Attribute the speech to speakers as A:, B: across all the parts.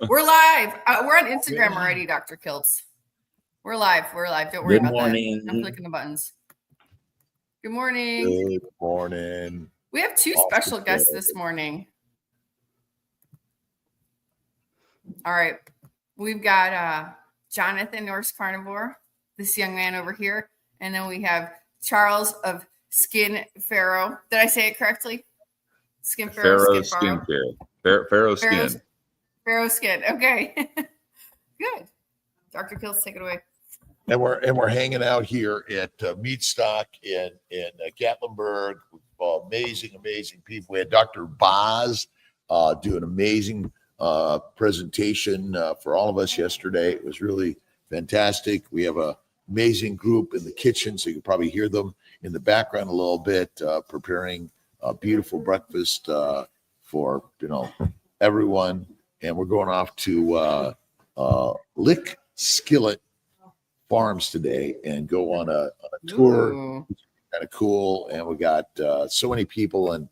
A: We're live. We're on Instagram already, Dr. Kiltz. We're live. We're live. Don't worry
B: Good
A: about
B: morning.
A: that. I'm clicking the buttons. Good morning.
C: Good morning.
A: We have two special guests this morning. All right. We've got Jonathan Norse Carnivore, this young man over here. And then we have Charles of Skin Pharaoh. Did I say it correctly? Skin Pharaoh.
C: Pharaoh Skin.
A: Pharaoh Skin. Okay. Good. Dr. Kiltz, take it away.
C: And we're hanging out here at Meatstock in Gatlinburg. Amazing people. We had Dr. Boz do an amazing presentation for all of us yesterday. It was really fantastic. We have an amazing group in the kitchen, so you can probably hear them in the background a little bit, preparing a beautiful breakfast for everyone. And we're going off to Lick Skillet Farms today and go on a tour. Kind of cool. And we got so many people, and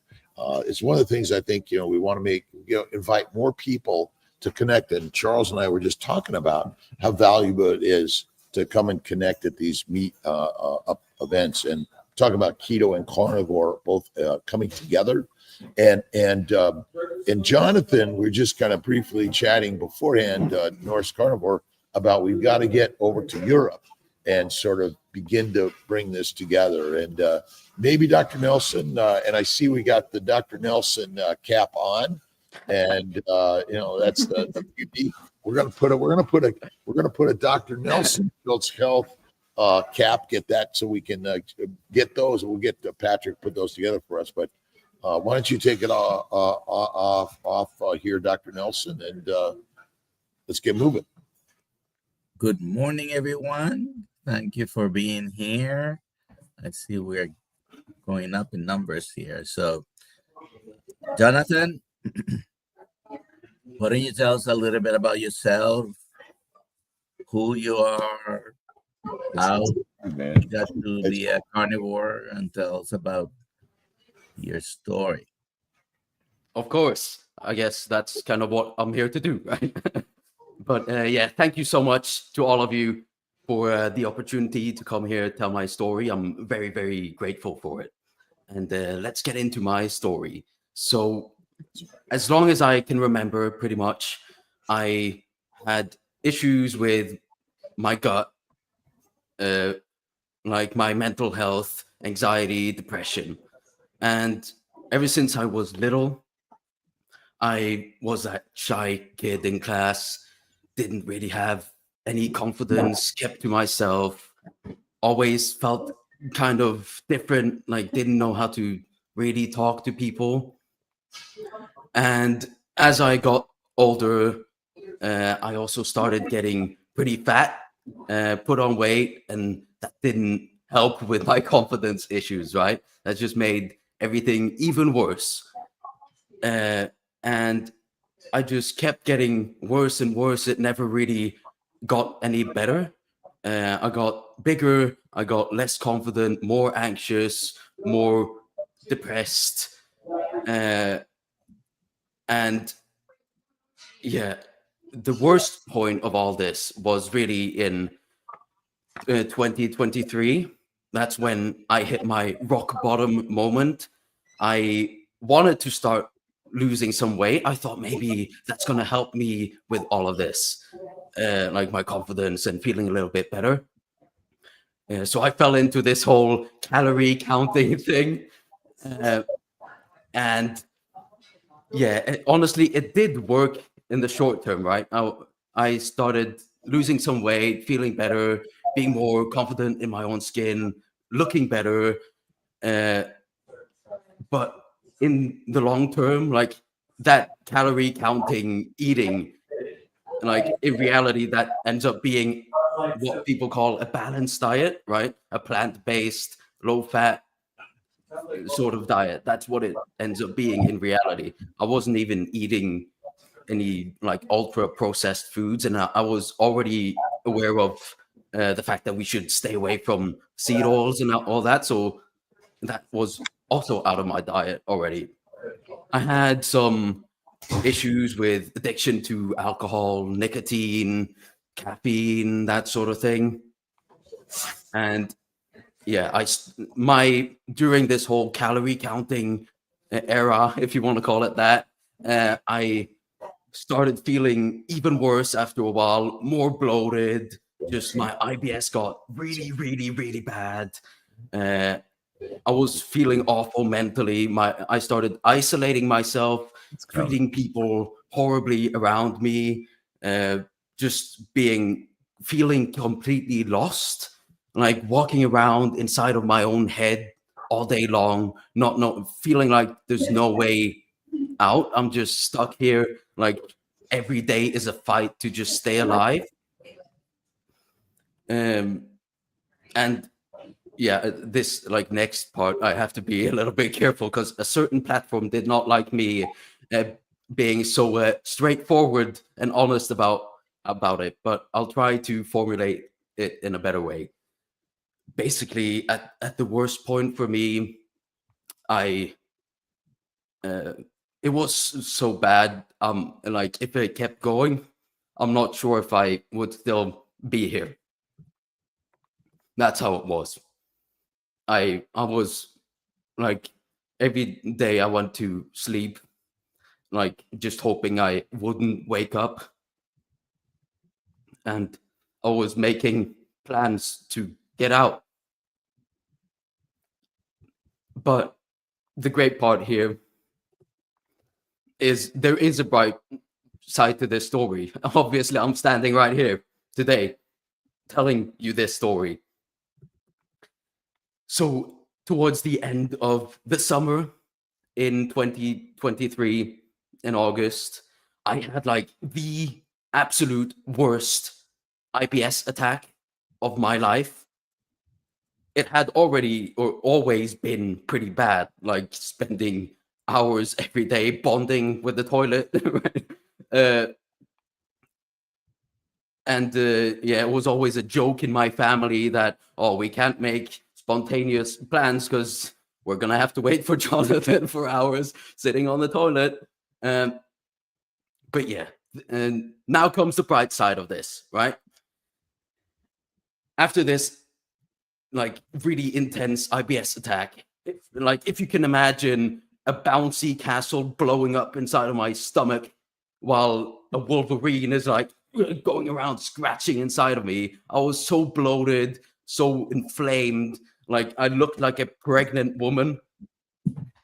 C: it's one of the things I think we want to invite more people to connect. And Charles and I were just talking about how valuable it is to come and connect at these meat events, and talking about keto and carnivore both coming together. And Jonathan, we're just kind of briefly chatting beforehand, Norse Carnivore, about we've got to get over to Europe and sort of begin to bring this together. And maybe Dr. Nelson, and I see we got the Dr. Nelson cap on, and that's the beauty. We're gonna put a Dr. Nelson Kiltz Health cap. Get that so we can get those. We'll get Patrick put those together for us. But why don't you take it off here, Dr. Nelson, and let's get moving.
B: Good morning, everyone. Thank you for being here. I see we're going up in numbers here. So, Jonathan, why don't you tell us a little bit about yourself, who you are, how you got to be a carnivore, and tell us about your story.
D: Of course. I guess that's kind of what I'm here to do, right? But thank you so much to all of you for the opportunity to come here and tell my story. I'm very, very grateful for it. And let's get into my story. So as long as I can remember, pretty much, I had issues with my gut, like my mental health, anxiety, depression. And ever since I was little, I was that shy kid in class, didn't really have any confidence, kept to myself, always felt kind of different, like didn't know how to really talk to people. And as I got older, I also started getting pretty fat, put on weight, and that didn't help with my confidence issues, right? That just made everything even worse. And I just kept getting worse and worse. It never really got any better. I got bigger, I got less confident, more anxious, more depressed. And yeah, the worst point of all this was really in 2023. That's when I hit my rock bottom moment. I wanted to start losing some weight. I thought maybe that's going to help me with all of this, like my confidence and feeling a little bit better. So I fell into this whole calorie counting thing. And yeah, honestly, it did work in the short term, right? I started losing some weight, feeling better, being more confident in my own skin, looking better. But in the long term, like that calorie counting eating, like in reality, that ends up being what people call a balanced diet, right? A plant-based, low-fat sort of diet. That's what it ends up being in reality. I wasn't even eating any like ultra processed foods, and I was already aware of the fact that we should stay away from seed oils and all that. So that was also out of my diet already. I had some issues with addiction to alcohol, nicotine, caffeine, that sort of thing. And yeah, during this whole calorie counting era, if you want to call it that, I started feeling even worse after a while, more bloated. Just my IBS got really, really, really bad. I was feeling awful mentally. I started isolating myself, treating people horribly around me, just feeling completely lost, like walking around inside of my own head all day long, not feeling like there's no way out. I'm just stuck here. Like every day is a fight to just stay alive. And yeah, this like next part, I have to be a little bit careful because a certain platform did not like me being so straightforward and honest about it. But I'll try to formulate it in a better way. Basically, at the worst point for me, it was so bad. Like if it kept going, I'm not sure if I would still be here. That's how it was. I was like every day I went to sleep, like just hoping I wouldn't wake up. And I was making plans to get out. But the great part here is there is a bright side to this story. Obviously, I'm standing right here today telling you this story. So towards the end of the summer in 2023 in August, I had like the absolute worst IBS attack of my life. It had already or always been pretty bad, like spending hours every day bonding with the toilet. Yeah, it was always a joke in my family that, oh, we can't make spontaneous plans because we're going to have to wait for Jonathan for hours sitting on the toilet. But yeah, and now comes the bright side of this, right? After this, like really intense IBS attack, if you can imagine a bouncy castle blowing up inside of my stomach while a Wolverine is like going around scratching inside of me. I was so bloated, so inflamed, like I looked like a pregnant woman.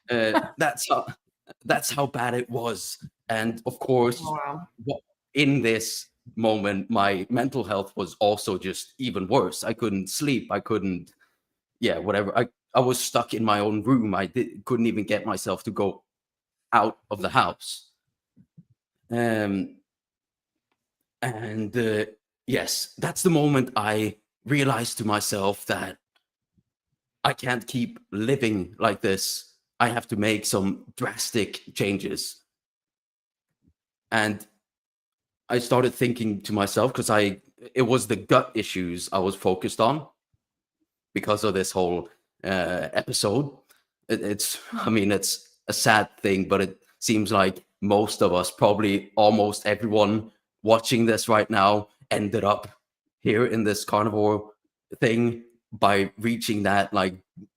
D: That's how bad it was. And of course, in this moment, my mental health was also just even worse. I couldn't sleep. I couldn't, whatever. I was stuck in my own room. Couldn't even get myself to go out of the house. Yes, that's the moment I realized to myself that I can't keep living like this. I have to make some drastic changes. And I started thinking to myself, because it was the gut issues I was focused on because of this whole episode. It's a sad thing, but it seems like most of us, probably almost everyone watching this right now, ended up here in this carnivore thing by reaching that like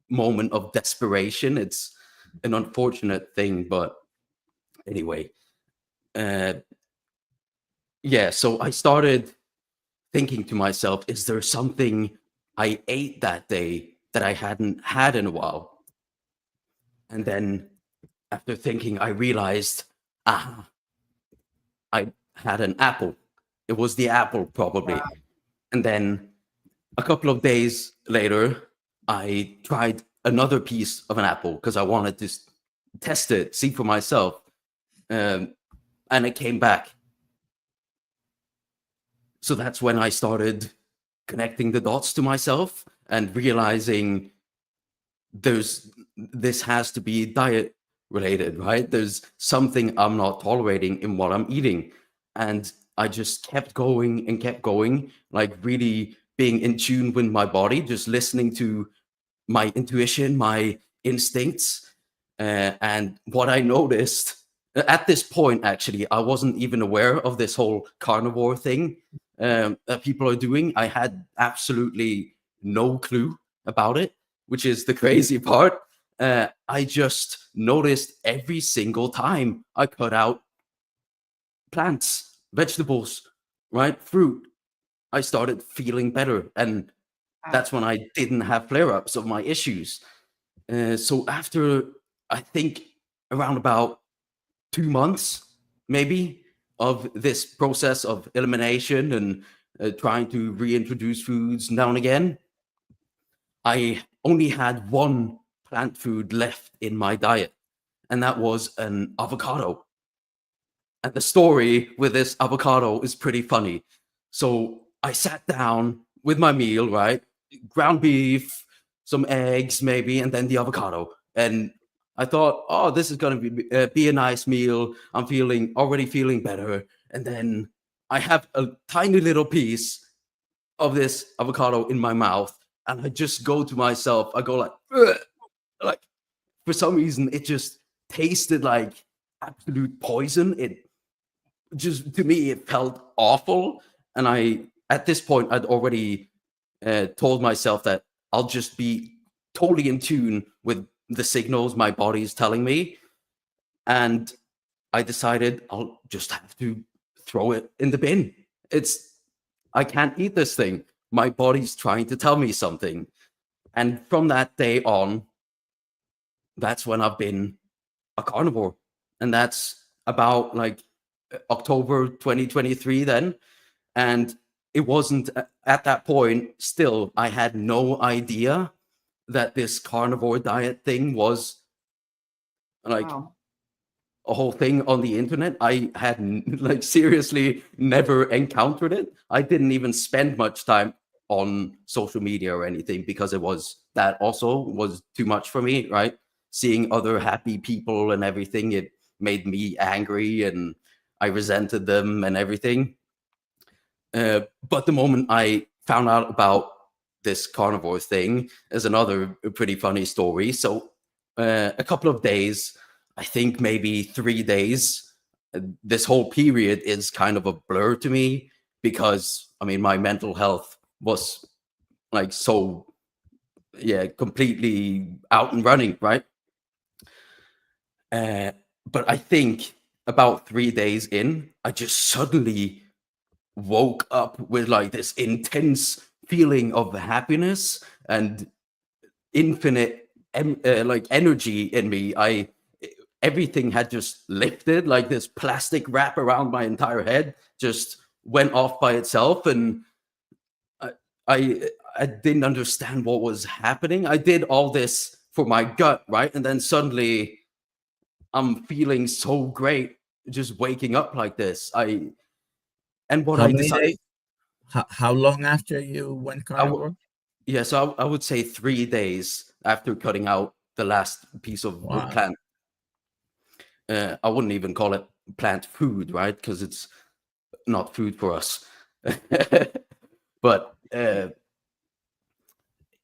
D: moment of desperation. It's an unfortunate thing, but anyway. So I started thinking to myself, is there something I ate that day that I hadn't had in a while? And then after thinking, I realized, I had an apple. It was the apple, probably. Wow. And then a couple of days later, I tried another piece of an apple because I wanted to test it, see for myself. And it came back. So that's when I started connecting the dots to myself and realizing this has to be diet related, right? There's something I'm not tolerating in what I'm eating. And I just kept going, like really being in tune with my body, just listening to my intuition, my instincts. And what I noticed At this point, actually, I wasn't even aware of this whole carnivore thing that people are doing. I had absolutely no clue about it, which is the crazy part. I just noticed every single time I cut out plants, vegetables, right, fruit, I started feeling better. And that's when I didn't have flare-ups of my issues. So after, I think, around about 2 months, maybe, of this process of elimination and trying to reintroduce foods now and again, I only had one plant food left in my diet, and that was an avocado. And the story with this avocado is pretty funny. So I sat down with my meal, right? Ground beef, some eggs, maybe, and then the avocado. And I thought, oh, this is going to be a nice meal. I'm already feeling better. And then I have a tiny little piece of this avocado in my mouth, and I just go to myself. I go like, "Ugh." Like, for some reason, it just tasted like absolute poison. It just, to me, it felt awful. And at this point, I'd already told myself that I'll just be totally in tune with the signals my body is telling me. And I decided I'll just have to throw it in the bin. I can't eat this thing. My body's trying to tell me something. And from that day on, that's when I've been a carnivore. And that's about like October 2023 then. And it wasn't at that point, still, I had no idea that this carnivore diet thing was like a whole thing on the internet. I had like seriously never encountered it. I didn't even spend much time on social media or anything because that also was too much for me, right? Seeing other happy people and everything, it made me angry and I resented them and everything. But the moment I found out about this carnivore thing is another pretty funny story. So a couple of days, I think maybe 3 days, this whole period is kind of a blur to me because, I mean, my mental health was like so, completely out and running, right? But I think about 3 days in, I just suddenly woke up with like this intense feeling of happiness and infinite like energy in me. Everything had just lifted, like this plastic wrap around my entire head just went off by itself, and I didn't understand what was happening. I did all this for my gut, right? And then suddenly I'm feeling so great just waking up like this.
B: How many days? How long after you went carnivore?
D: So I would say 3 days after cutting out the last piece of plant. I wouldn't even call it plant food, right? Because it's not food for us. But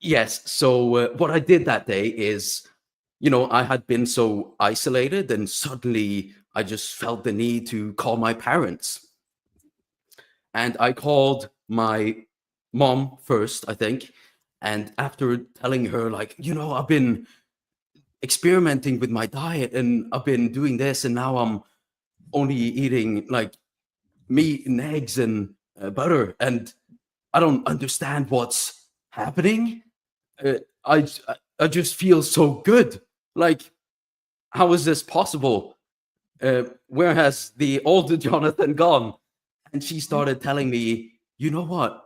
D: yes, so what I did that day is, I had been so isolated, and suddenly I just felt the need to call my parents. And I called my mom first, I think. And after telling her, like, I've been experimenting with my diet and I've been doing this, and now I'm only eating like meat and eggs and butter, and I don't understand what's happening. I just feel so good. Like, how is this possible? Where has the older Jonathan gone? And she started telling me, you know what?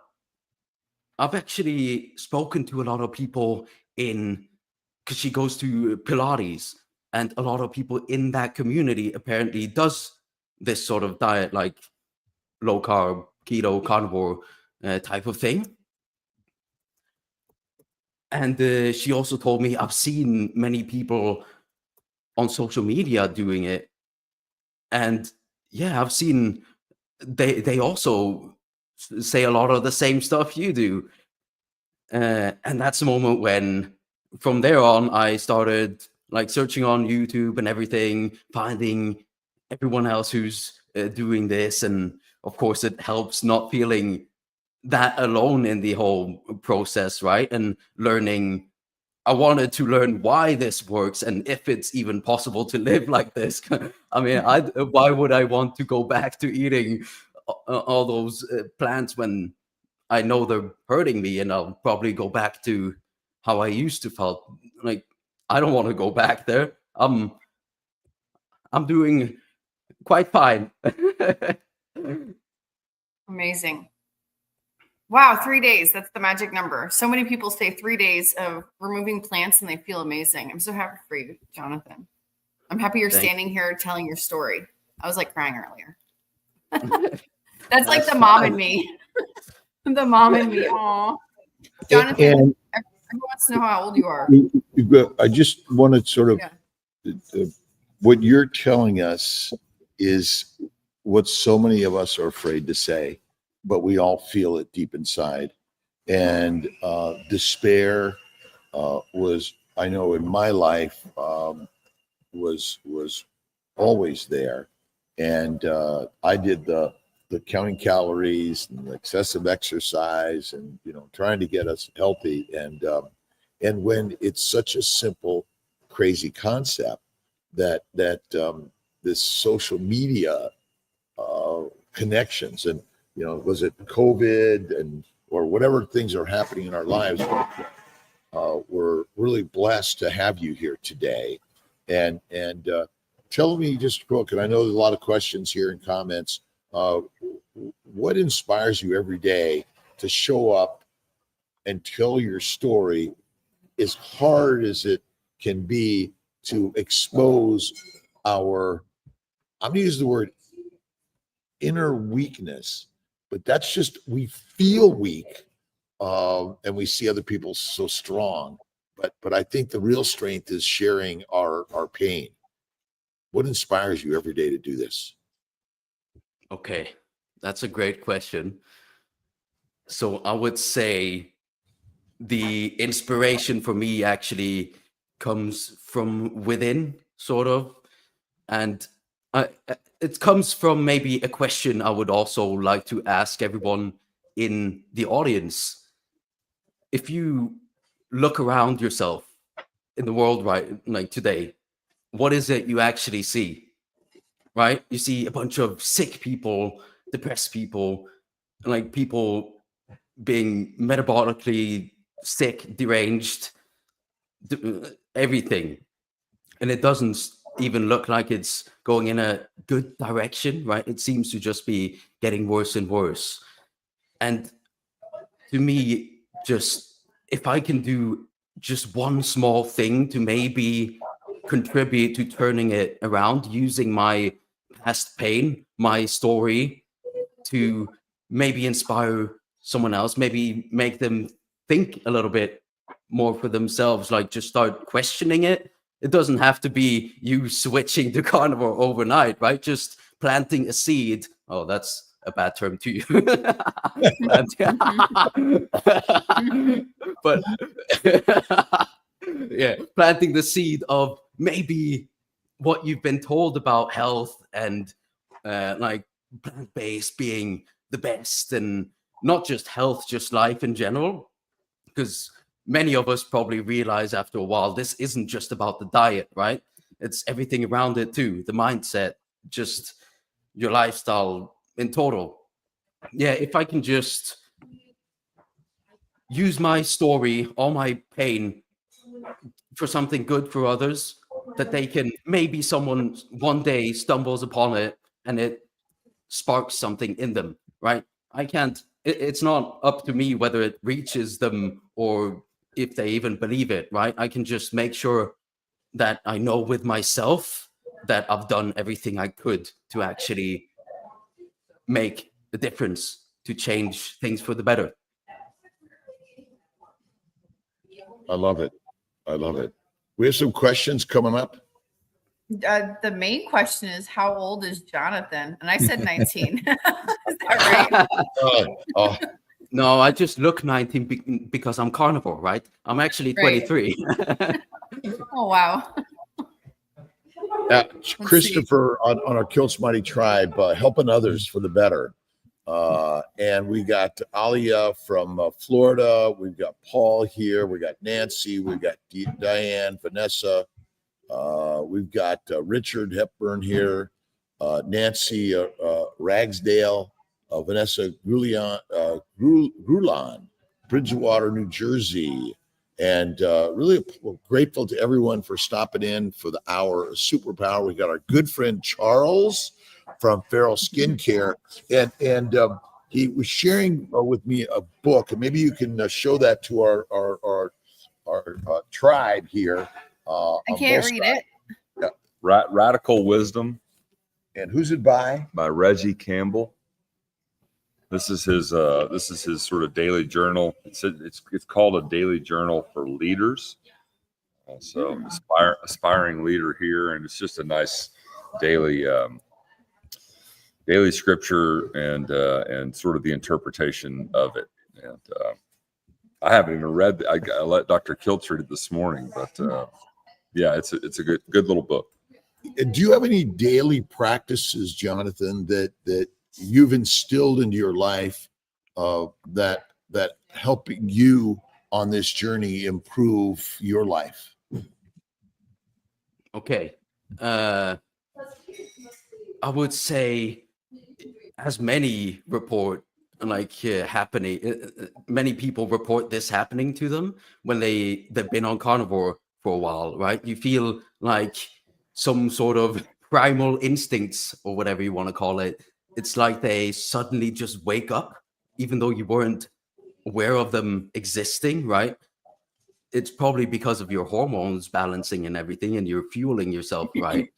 D: I've actually spoken to a lot of people because she goes to Pilates, and a lot of people in that community apparently does this sort of diet, like low carb, keto, carnivore type of thing. And she also told me, I've seen many people on social media doing it. And yeah, I've seen they also say a lot of the same stuff you do. And that's the moment when, from there on, I started like searching on YouTube and everything, finding everyone else who's doing this. And of course, it helps not feeling that alone in the whole process, right? And learning. I wanted to learn why this works and if it's even possible to live like this. I mean, why would I want to go back to eating all those plants when I know they're hurting me, and I'll probably go back to how I used to felt. Like, I don't want to go back there. I'm doing quite fine.
A: Amazing. Wow, 3 days. That's the magic number. So many people say 3 days of removing plants and they feel amazing. I'm so happy for you, Jonathan. I'm happy you're standing here telling your story. I was like crying earlier. That's like the mom in me. The mom in me. Aw. Jonathan, everyone wants to know how old you are.
C: I just want to sort of, what you're telling us is what so many of us are afraid to say, but we all feel it deep inside. And despair was, I know in my life, was always there. And I did the counting calories and the excessive exercise and, trying to get us healthy. And when it's such a simple, crazy concept that this social media connections and, was it COVID or whatever things are happening in our lives, we're really blessed to have you here today. And tell me just quick, and I know there's a lot of questions here and comments. What inspires you every day to show up and tell your story, as hard as it can be, to expose our, I'm going to use the word inner weakness, but that's just, we feel weak and we see other people so strong. But I think the real strength is sharing our pain. What inspires you every day to do this?
D: Okay, that's a great question. So I would say the inspiration for me actually comes from within, sort of. And it comes from maybe a question I would also like to ask everyone in the audience. If you look around yourself in the world right like today, what is it you actually see? Right? You see a bunch of sick people, depressed people, like people being metabolically sick, deranged, everything. And it doesn't even look like it's going in a good direction, right? It seems to just be getting worse and worse. And to me, just if I can do just one small thing to maybe contribute to turning it around, using my past pain, my story, to maybe inspire someone else, maybe make them think a little bit more for themselves, like just start questioning it. It doesn't have to be you switching to carnivore overnight, right? Just planting a seed. Oh, that's a bad term to you. But yeah, planting the seed of maybe what you've been told about health and like plant-based being the best, and not just health, just life in general. Because many of us probably realize after a while, this isn't just about the diet, right? It's everything around it too. The mindset, just your lifestyle in total. Yeah, if I can just use my story, all my pain for something good for others, that they can, maybe someone one day stumbles upon it and it sparks something in them, right? I can't, it's not up to me whether it reaches them or if they even believe it, right? I can just make sure that I know with myself that I've done everything I could to actually make the difference, to change things for the better.
C: I love it. I love it. We have some questions coming up.
A: The main question is, how old is Jonathan? And I said 19. Is that right?
D: No, I just look 19 because I'm carnivore, right? I'm actually 23.
A: Oh, wow.
C: Christopher on our Kiltz Mighty Tribe, helping others for the better. And we got Alia from Florida. We've got Paul here. We got Nancy. We got Diane, Vanessa. We've got Richard Hepburn here. Nancy Ragsdale. Vanessa Grulon, Bridgewater, New Jersey. And really grateful to everyone for stopping in for the hour of Superpower. We got our good friend Charles from Feral Skincare, and he was sharing with me a book, and maybe you can show that to our tribe here.
A: I can't read it.
C: Yeah.
E: Radical Wisdom.
C: And who's it by?
E: By Reggie Campbell. This is his sort of daily journal. It's called a daily journal for leaders. So aspiring leader here, and it's just a nice daily scripture and sort of the interpretation of it. And I haven't even read. I let Dr. Kiltz read it this morning, but yeah, it's a good little book.
C: Do you have any daily practices, Jonathan, that you've instilled into your life that helping you on this journey improve your life?
D: Okay. I would say, as many report happening, many people report this happening to them when they've been on carnivore for a while, right? You feel like some sort of primal instincts or whatever you want to call it. It's like they suddenly just wake up, even though you weren't aware of them existing, right? It's probably because of your hormones balancing and everything, and you're fueling yourself, right?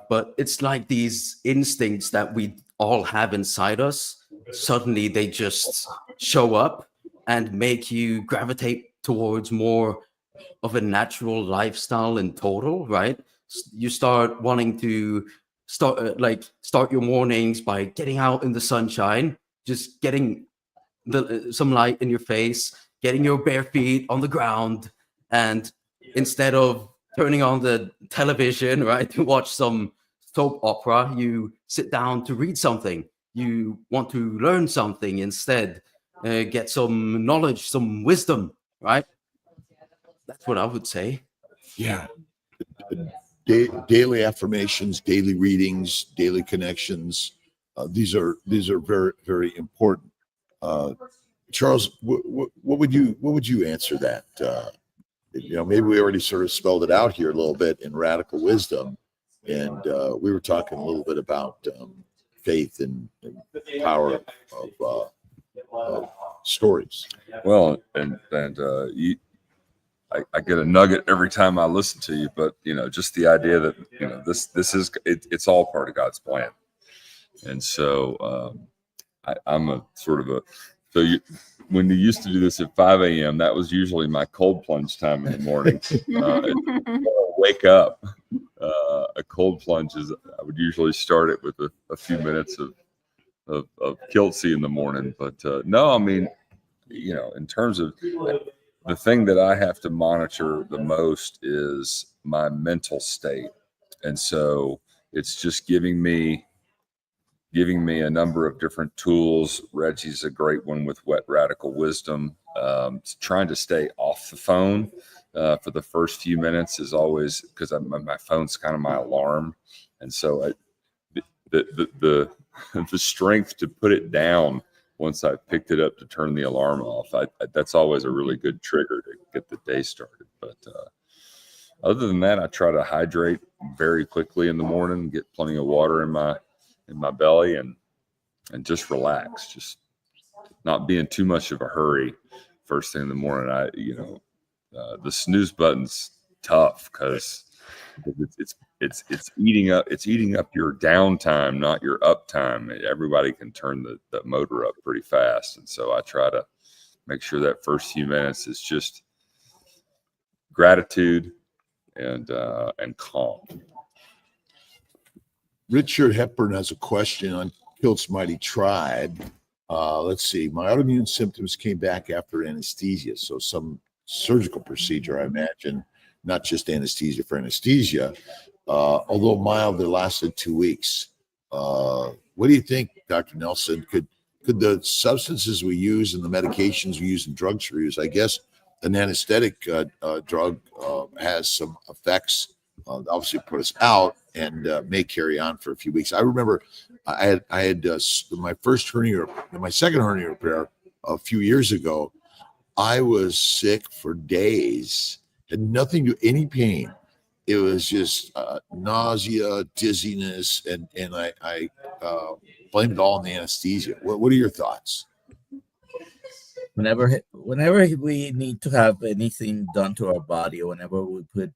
D: But it's like these instincts that we all have inside us. Suddenly they just show up and make you gravitate towards more of a natural lifestyle in total, right? You start wanting to start your mornings by getting out in the sunshine, just getting some light in your face, getting your bare feet on the ground, and instead of turning on the television, right, to watch some soap opera, you sit down to read something. You want to learn something instead, get some knowledge, some wisdom, right? That's what I would say.
C: Yeah. Daily affirmations, daily readings, daily connections. These are very, very important. Charles, what would you answer that? Maybe we already sort of spelled it out here a little bit in Radical Wisdom, and we were talking a little bit about faith and power of stories.
E: Well, and I get a nugget every time I listen to you, but just the idea that this is it's all part of God's plan, and so I'm a sort of a when you used to do this at 5 a.m., that was usually my cold plunge time in the morning. Wake up, a cold plunge is I would usually start it with a few minutes of Kiltz in the morning, but no, I mean, in terms of the thing that I have to monitor the most is my mental state. And so it's just giving me a number of different tools. Reggie's a great one with Radical Wisdom. Trying to stay off the phone for the first few minutes is always, because my phone's kind of my alarm. And so the strength to put it down once I picked it up to turn the alarm off, that's always a really good trigger to get the day started. But other than that, I try to hydrate very quickly in the morning, get plenty of water in my belly, and just relax, just not be in too much of a hurry first thing in the morning. The snooze button's tough because it's eating up your downtime, not your uptime. Everybody can turn the motor up pretty fast, and so I try to make sure that first few minutes is just gratitude and calm.
C: Richard Hepburn has a question on Kiltz Mighty Tribe. Let's see. My autoimmune symptoms came back after anesthesia, so some surgical procedure, I imagine, not just anesthesia for anesthesia. although mild, it lasted 2 weeks. What do you think, Dr. Nelson? Could the substances we use and the medications we use and drugs we use, I guess an anesthetic drug has some effects, obviously put us out and may carry on for a few weeks. I remember I had my second hernia repair a few years ago. I was sick for days, had nothing to any pain. It was just nausea, dizziness, and I blamed it all on the anesthesia. What are your thoughts?
B: Whenever we need to have anything done to our body, or whenever we put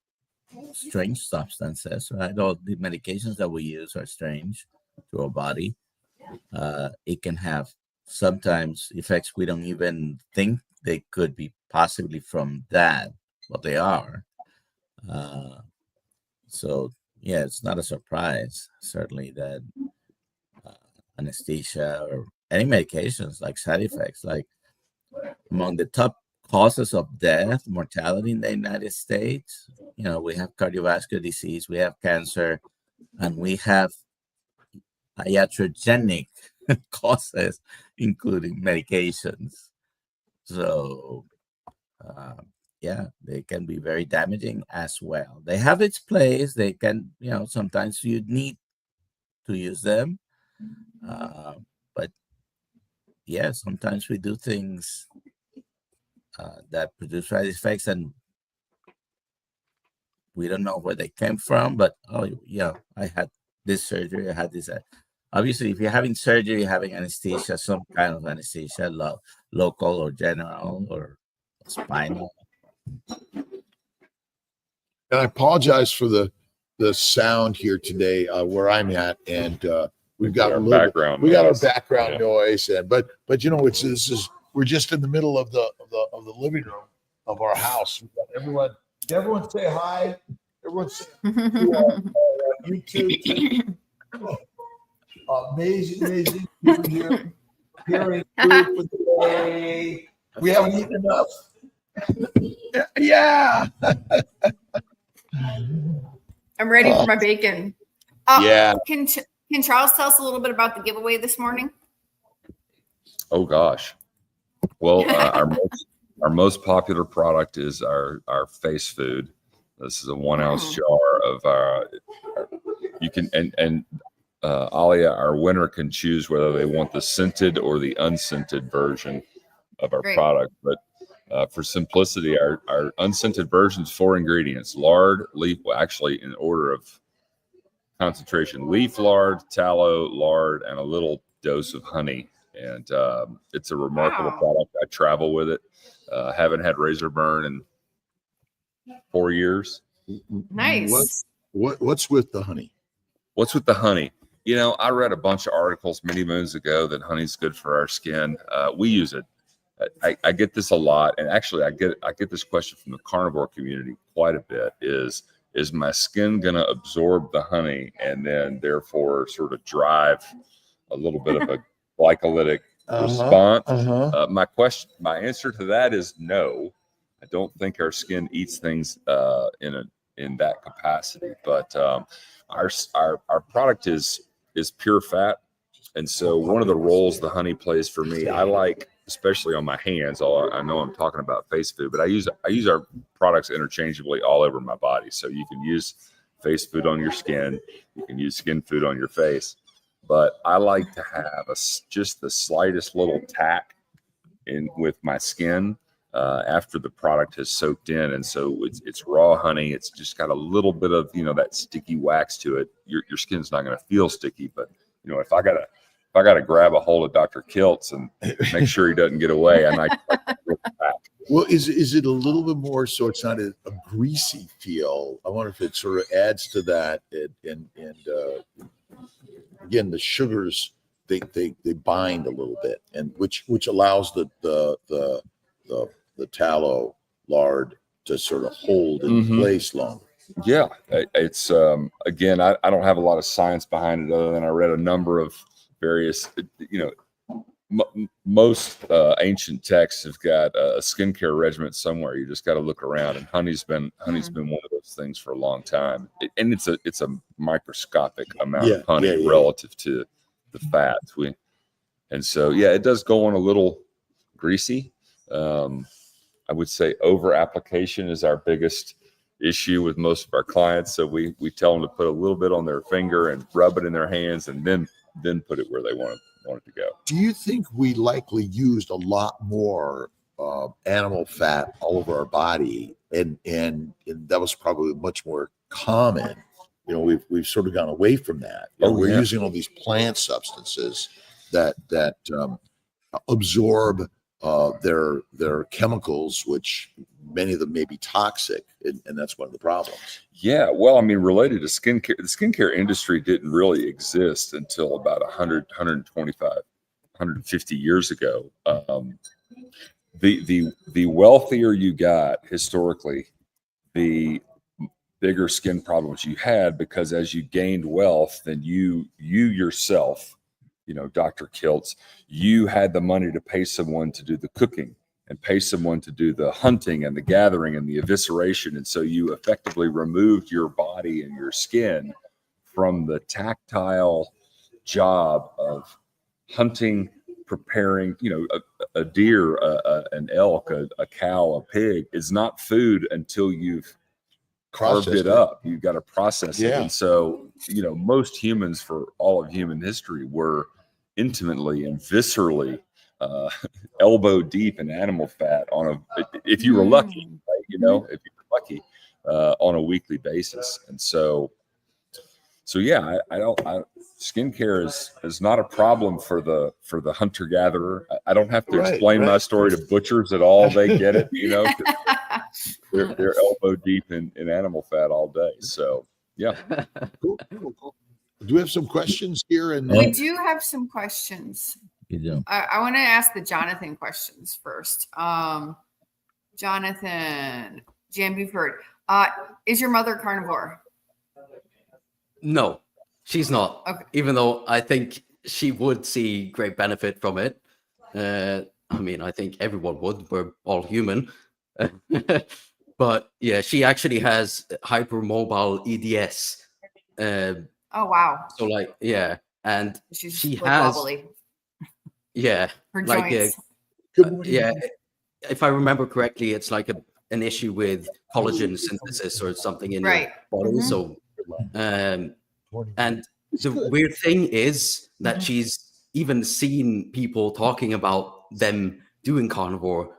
B: strange substances, right? All the medications that we use are strange to our body. It can have sometimes effects we don't even think they could be possibly from that, but they are. So yeah, it's not a surprise, certainly, that anesthesia or any medications like side effects, like among the top causes of death, mortality in the United States, we have cardiovascular disease, we have cancer, and we have iatrogenic causes, including medications. So, yeah, they can be very damaging as well. They have its place. They can, sometimes you need to use them. But yeah, sometimes we do things that produce side effects, and we don't know where they came from. But I had this surgery. I had this. Obviously, if you're having surgery, you're having anesthesia, some kind of anesthesia, local or general or spinal.
C: And I apologize for the sound here today where I'm at, and we've got our background noise, and but we're just in the middle of the living room of our house. We've got everyone say hi. Everyone say YouTube. Amazing. You're preparing food for the day. We haven't eaten enough. Yeah.
A: I'm ready for my bacon.
C: Yeah.
A: Can Charles tell us a little bit about the giveaway this morning?
E: Oh gosh. Well, our most popular product is our face food. This is a 1 ounce jar of you can Alia, our winner, can choose whether they want the scented or the unscented version of our product. But for simplicity, our unscented version is 4 ingredients: lard, leaf, actually in order of concentration: leaf lard, tallow, lard, and a little dose of honey. And it's a remarkable product. I travel with it. Haven't had razor burn in 4 years.
A: Nice.
C: What's with the honey?
E: What's with the honey? I read a bunch of articles many moons ago that honey's good for our skin. We use it. I get this a lot, and actually, I get this question from the carnivore community quite a bit. Is my skin going to absorb the honey and then therefore sort of drive a little bit of a glycolytic response? My answer to that is no. I don't think our skin eats things in that capacity, but our product is pure fat, and so one of the roles the honey plays for me, I like, especially on my hands. I know I'm talking about face food, but I use our products interchangeably all over my body. So you can use face food on your skin, you can use skin food on your face, but I like to have just the slightest little tack in with my skin after the product has soaked in. And so it's raw honey. It's just got a little bit of, that sticky wax to it. Your skin's not going to feel sticky, but if I gotta grab a hold of Dr. Kiltz and make sure he doesn't get away, I might.
C: Well, is it a little bit more so it's not a greasy feel? I wonder if it sort of adds to that, and again, the sugars they bind a little bit, and which allows the tallow lard to sort of hold in place longer.
E: Yeah, it's again, I don't have a lot of science behind it other than I read a number of various, most ancient texts have got a skincare regimen somewhere. You just got to look around, and honey's been one of those things for a long time. And it's a microscopic amount of honey relative to the fats. And so it does go on a little greasy. I would say over application is our biggest issue with most of our clients. So we tell them to put a little bit on their finger and rub it in their hands, and then put it where they want it to go.
C: Do you think we likely used a lot more animal fat all over our body, and that was probably much more common? You know, we've sort of gone away from that. We're using all these plant substances that absorb their chemicals, which many of them may be toxic, and that's one of the problems.
E: Yeah, well, I mean, related to skincare, the skincare industry didn't really exist until about 100, 125, 150 years ago. The wealthier you got historically, the bigger skin problems you had, because as you gained wealth, then you yourself, Dr. Kiltz, you had the money to pay someone to do the cooking and pay someone to do the hunting and the gathering and the evisceration. And so you effectively removed your body and your skin from the tactile job of hunting, preparing, a deer, an elk, a cow, a pig is not food until you've carved it up. You've got to process it. And so, most humans for all of human history were intimately and viscerally elbow deep in animal fat if you were lucky, right? If you were lucky, on a weekly basis. And so skincare is not a problem for the hunter gatherer. I don't have to explain my story to butchers at all. They get it, they're elbow deep in animal fat all day. So
C: Cool. Do we have some questions here? And
A: we do have some questions.
B: You do.
A: I want to ask the Jonathan questions first. Jonathan Jan Buford, is your mother carnivore?
D: No, she's not.
A: Okay.
D: Even though I think she would see great benefit from it. I think everyone would. We're all human. But yeah, she actually has hypermobile EDS.
A: Oh wow!
D: So and she
A: like
D: has
A: wobbly.
D: Her
A: joints.
D: If I remember correctly, it's like an issue with collagen synthesis or something in your body. Mm-hmm. So, and the weird thing is that she's even seen people talking about them doing carnivore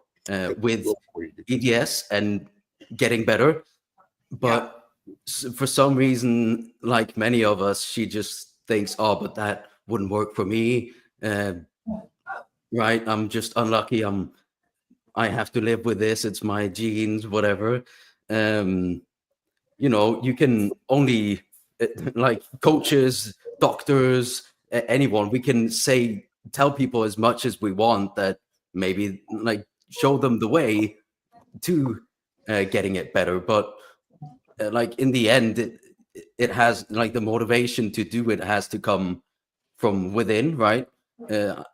D: with EDS and getting better, but for some reason, like many of us, she just thinks, but that wouldn't work for me. Right? I'm just unlucky. I have to live with this. It's my genes, whatever. You can only like coaches, doctors, anyone. We can tell people as much as we want, that maybe like show them the way to getting it better, but like in the end, it has like the motivation to do it has to come from within, right?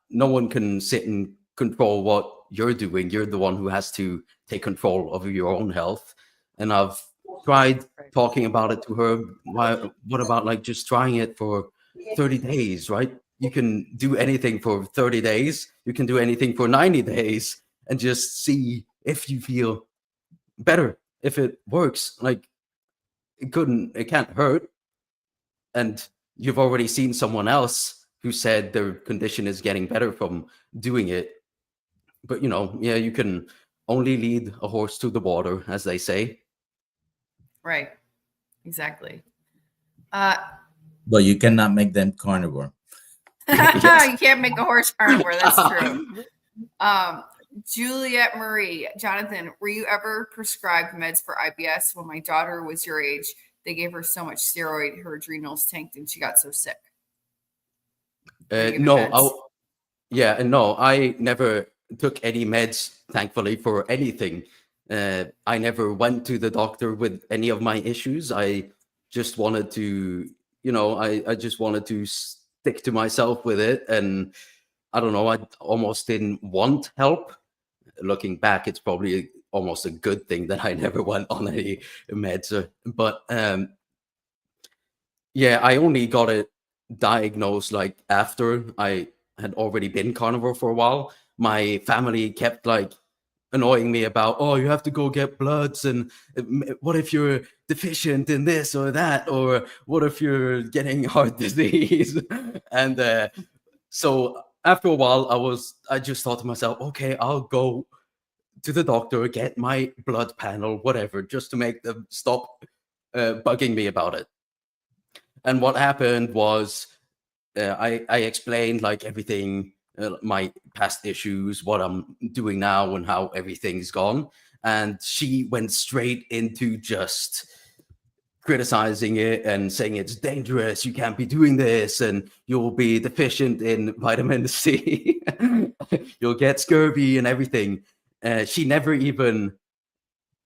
D: No one can sit and control what you're doing. You're the one who has to take control of your own health. And I've tried talking about it to her. What about like just trying it for 30 days, right? You can do anything for 30 days. You can do anything for 90 days and just see if you feel better, if it works. Like it can't hurt. And you've already seen someone else who said their condition is getting better from doing it. But you can only lead a horse to the water, as they say.
A: Right. Exactly.
B: But you cannot make them carnivore.
A: You can't make a horse carnivore. That's true. Juliet Marie, Jonathan, were you ever prescribed meds for IBS? When my daughter was your age, they gave her so much steroid, her adrenals tanked, and she got so sick.
D: No, I never took any meds, thankfully, for anything. I never went to the doctor with any of my issues. I just wanted to, I just wanted to stick to myself with it. And I don't know, I almost didn't want help. Looking back, it's probably almost a good thing that I never went on any meds. But yeah, I only got it diagnosed like after I had already been carnivore for a while. My family kept like annoying me about, oh, you have to go get bloods, and what if you're deficient in this or that, or what if you're getting heart disease? And so after a while, I just thought to myself, okay, I'll go to the doctor, get my blood panel, whatever, just to make them stop bugging me about it. And what happened was I explained like everything, my past issues, what I'm doing now, and how everything's gone. And she went straight into just criticizing it and saying it's dangerous, you can't be doing this, and you'll be deficient in vitamin C, you'll get scurvy and everything. She never even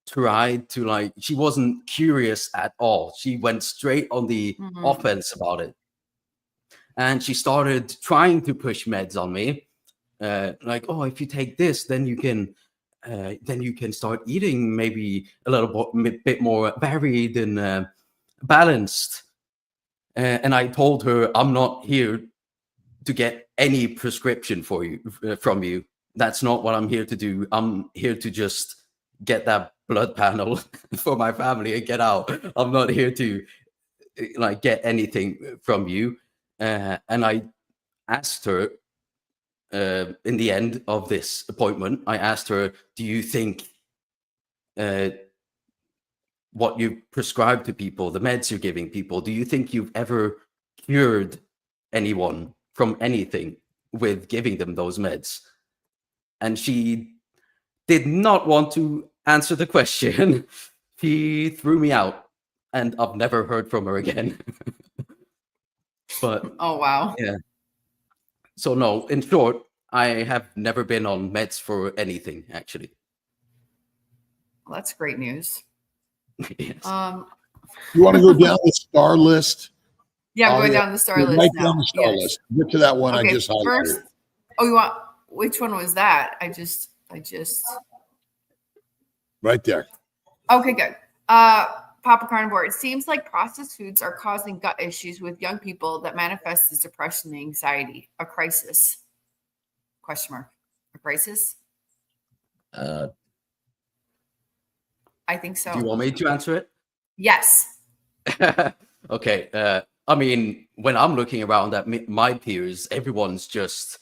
D: tried to, like, she wasn't curious at all. She went straight on the offense about it. And she started trying to push meds on me. Like, oh, if you take this, then you can start eating maybe a little bit more varied and balanced. And I told her, I'm not here to get any prescription for you from you. That's not what I'm here to do. I'm here to just get that blood panel for my family and get out. I'm not here to like get anything from you. And I asked her in the end of this appointment, I asked her, do you think what you prescribe to people, the meds you're giving people, do you think you've ever cured anyone from anything with giving them those meds? And she did not want to answer the question. She threw me out, and I've never heard from her again. But
A: oh wow.
D: Yeah. So no, in short, I have never been on meds for anything, actually.
A: Well, that's great news.
D: Yes.
C: You want to go down the star list?
A: Yeah, I'm going down the star list
C: Right
A: now.
C: down the star list. Get to that one I just highlighted.
A: First, oh, you want, which one was that? I just
C: right there.
A: Okay, good. Papa Carnivore, it seems like processed foods are causing gut issues with young people that manifest as depression and anxiety. A crisis? Question mark. A crisis?
B: Uh,
A: I think so.
D: Do you want me to answer it?
A: Yes.
D: Okay. I mean, when I'm looking around at my peers, everyone's just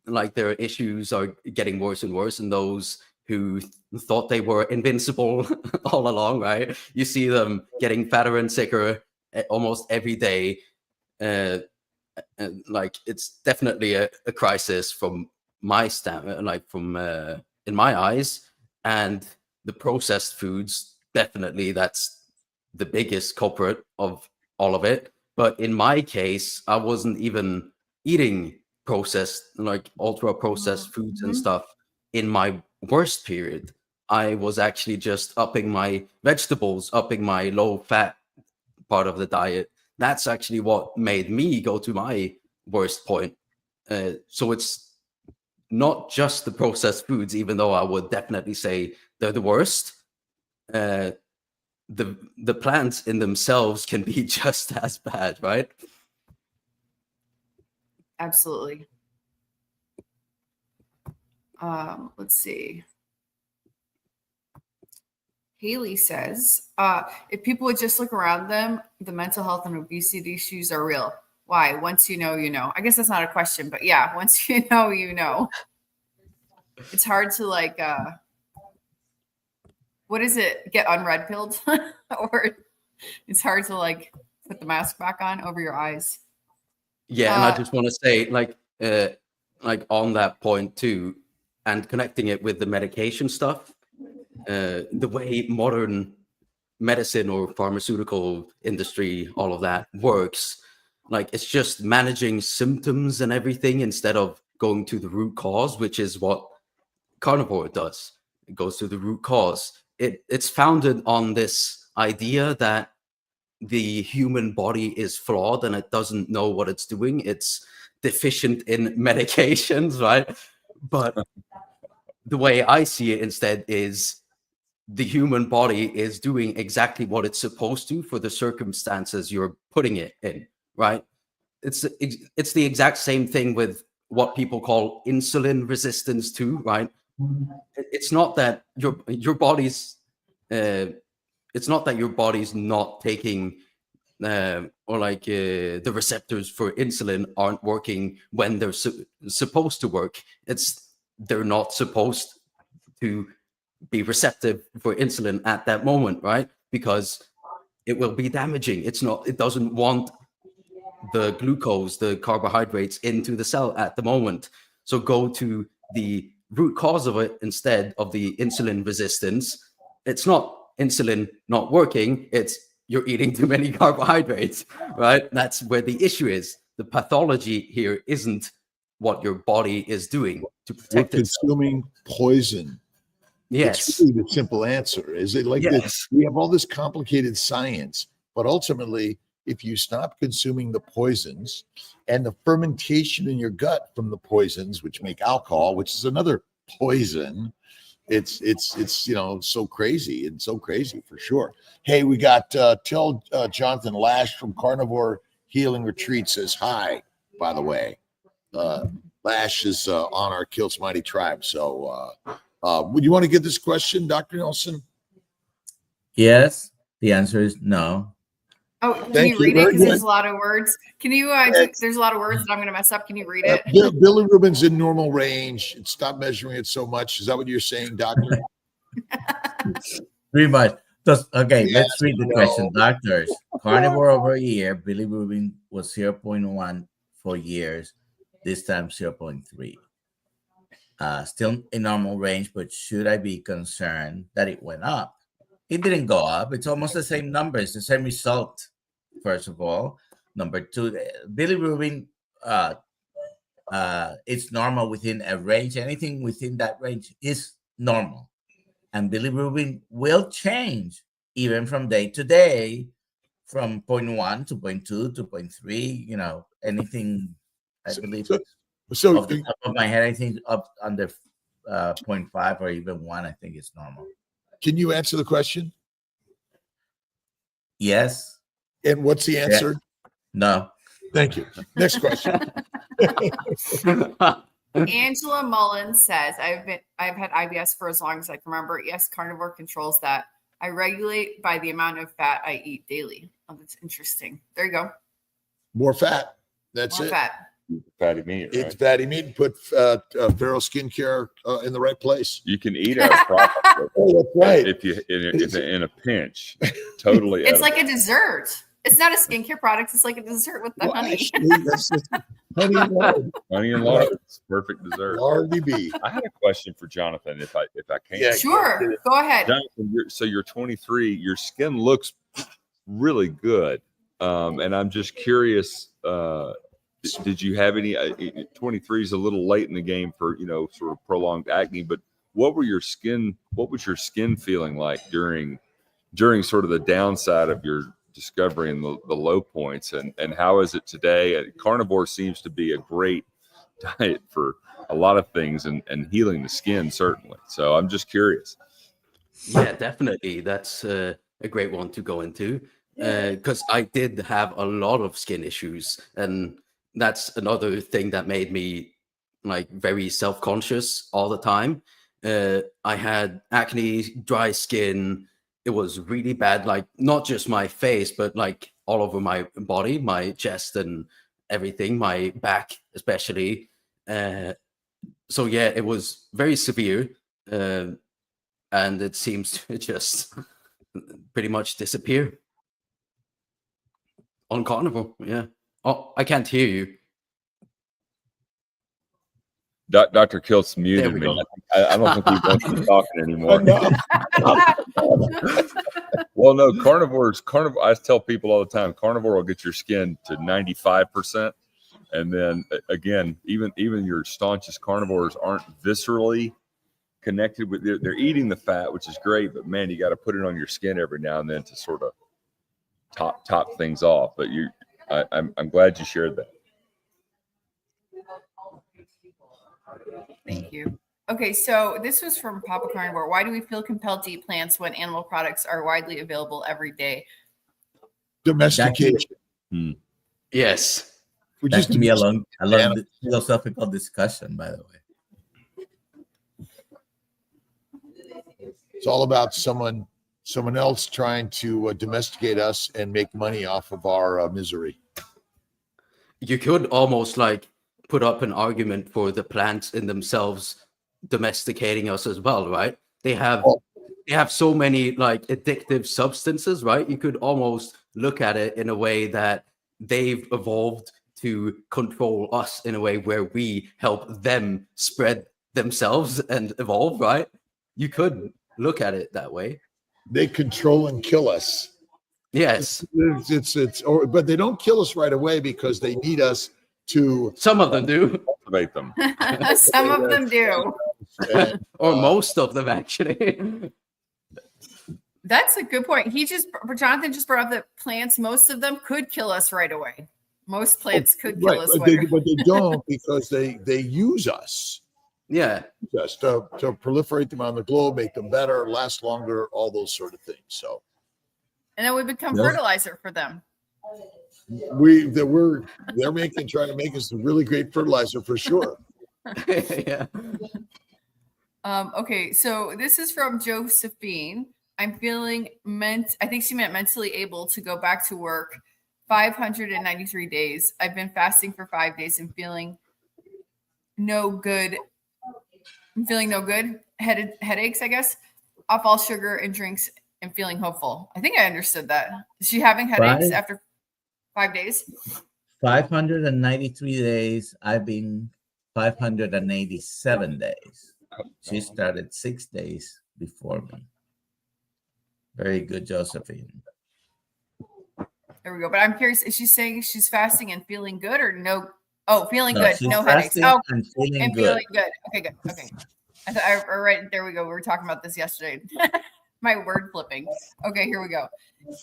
D: like their issues are getting worse and worse, and those who thought they were invincible all along, right? You see them getting fatter and sicker almost every day. Like, it's definitely a crisis from my like from in my eyes. And the processed foods, definitely that's the biggest culprit of all of it. But in my case, I wasn't even eating processed, like ultra processed foods and stuff in my worst period. I was actually just upping my vegetables, upping my low fat part of the diet. That's actually what made me go to my worst point. So it's not just the processed foods, even though I would definitely say they're the worst. The plants in themselves can be just as bad, right?
A: Absolutely. Let's see. Haley says, if people would just look around them, the mental health and obesity issues are real. Why? Once you know, you know. I guess that's not a question, but yeah, once you know, you know. It's hard to like, what is it? Get unred pilled? Or it's hard to like put the mask back on over your eyes.
D: Yeah, and I just want to say, like on that point too, and connecting it with the medication stuff, the way modern medicine or pharmaceutical industry, all of that works, like it's just managing symptoms and everything instead of going to the root cause, which is what Carnivore does. It goes to the root cause. It's founded on this idea that the human body is flawed and it doesn't know what it's doing. It's deficient in medications, right? But the way I see it instead is the human body is doing exactly what it's supposed to for the circumstances you're putting it in, right? It's the exact same thing with what people call insulin resistance too, right? It's not that your body's it's not that your body's not taking or like the receptors for insulin aren't working when they're supposed to work. It's they're not supposed to be receptive for insulin at that moment, right? Because it will be damaging. It doesn't want the glucose, the carbohydrates into the cell at the moment. So go to the root cause of it instead of the insulin resistance. It's not insulin not working, it's you're eating too many carbohydrates, right? That's where the issue is. The pathology here isn't what your body is doing to
C: We're
D: protect itself.
C: consuming poison.
D: Yes.
C: It's really the simple answer. Is it like this?
D: Yes.
C: We have all this complicated science, but ultimately, if you stop consuming the poisons and the fermentation in your gut from the poisons, which make alcohol, which is another poison, it's so crazy for sure. Hey, we got tell Jonathan Lash from Carnivore Healing Retreat says hi, by the way. Lash is on our Kiltz Mighty Tribe. So would you want to get this question, Dr. Nelson?
B: Yes, the answer is no.
A: Oh, can
C: Thank
A: you
C: you.
A: read it?
C: Very
A: Because there's
C: good.
A: a lot of words. Can you, there's a lot of words that I'm going to mess up. Can you read it?
C: Billy Rubin's in normal range. Stop measuring it so much. Is that what you're saying, doctor?
B: Pretty much. Okay,
C: Yes,
B: let's read the
C: no.
B: question. Doctors, carnivore over a year, Billy Rubin was 0.1 for years, this time 0.3. Still in normal range, but should I be concerned that it went up? It didn't go up. It's almost the same number. It's the same result, first of all. Number two, Billy Rubin, it's normal within a range. Anything within that range is normal. And Billy Rubin will change even from day to day, from 0.1 to 0.2 to 0.3, anything, I believe.
C: So
B: Off the top of my head, I think up under 0.5 or even 1, I think it's normal.
C: can you answer the question?
B: Yes.
C: And what's the answer?
B: No.
C: Thank you. Next question.
A: Angela Mullins says, I've had IBS for as long as I can remember. Yes, carnivore controls that. I regulate by the amount of fat I eat daily. Oh, that's interesting. There you go.
C: More fat. That's
A: More
C: it.
A: fat.
E: Fatty meat, right?
C: It's fatty meat. Put Pharaoh Skincare in the right place.
E: You can eat our product
C: Oh, that's right.
E: if you in a pinch. Totally.
A: It's
E: edible.
A: like a dessert. It's not a skincare product. It's like a dessert with the
C: Well,
A: honey.
C: actually, that's just honey and lard.
E: Honey and lard. It's perfect dessert.
C: Lardy B.
E: I had a question for Jonathan, if I can.
C: Yeah.
A: Sure. Go ahead.
E: Jonathan, you're 23. Your skin looks really good, and I'm just curious. Did you have any? 23 is a little late in the game for sort of prolonged acne, but what was your skin feeling like during sort of the downside of your discovery and the low points, and how is it today? Carnivore seems to be a great diet for a lot of things and healing the skin, certainly. So I'm just curious.
D: Yeah, definitely. That's a great one to go into because I did have a lot of skin issues, and that's another thing that made me like very self-conscious all the time. I had acne, dry skin. It was really bad, like not just my face, but like all over my body, my chest and everything, my back especially. So yeah, it was very severe. And it seems to just pretty much disappear on Carnivore. Yeah. Oh, I can't hear you.
E: Dr. Kiltz
D: There
E: muted
D: we
E: me.
D: go.
E: I don't think he wants to be talking anymore.
C: No.
E: Well, no, carnivore. I tell people all the time, carnivore will get your skin to 95%. And then again, even your staunchest carnivores aren't viscerally connected with they're eating the fat, which is great, but man, you got to put it on your skin every now and then to sort of top things off. But I'm glad you shared that.
A: Thank you. Okay, so this was from Papa Carnivore. Why do we feel compelled to eat plants when animal products are widely available every day?
C: Domestication.
D: Yes.
C: We
B: That
C: just
B: can be a long
C: animals.
B: philosophical discussion, by the way.
C: It's all about someone else trying to domesticate us and make money off of our misery.
D: You could almost like put up an argument for the plants in themselves domesticating us as well, right? They have so many like addictive substances, right? You could almost look at it in a way that they've evolved to control us in a way where we help them spread themselves and evolve, right? You could look at it that way.
C: They control and kill us.
D: Yes.
C: But they don't kill us right away because they need us to.
D: Some of them do.
E: Cultivate them.
A: Some of them do.
D: Or most of them, actually.
A: That's a good point. Jonathan just brought up that plants, most of them could kill us right away. Most plants could kill us
C: but they don't because they use us.
D: Yeah.
C: Just to proliferate them on the globe, make them better, last longer, all those sort of things. So.
A: And then we become fertilizer for them.
C: They're trying to make us a really great fertilizer for sure.
D: Yeah.
A: Okay, so this is from Josephine. I'm feeling I think she meant mentally able to go back to work 593 days. I've been fasting for 5 days and feeling no good. I'm feeling no good. Headaches, I guess. Off all sugar and drinks and feeling hopeful. I think I understood that. Is she having headaches after 5 days?
B: 593 days. I've been 587 days. She started 6 days before me. Very good, Josephine.
A: There we go. But I'm curious, is she saying she's fasting and feeling good or no? Oh, feeling good. No headaches. Oh,
B: and feeling good.
A: Feeling good. Okay, good. Okay. Right, there we go. We were talking about this yesterday. My word flipping. Okay, here we go.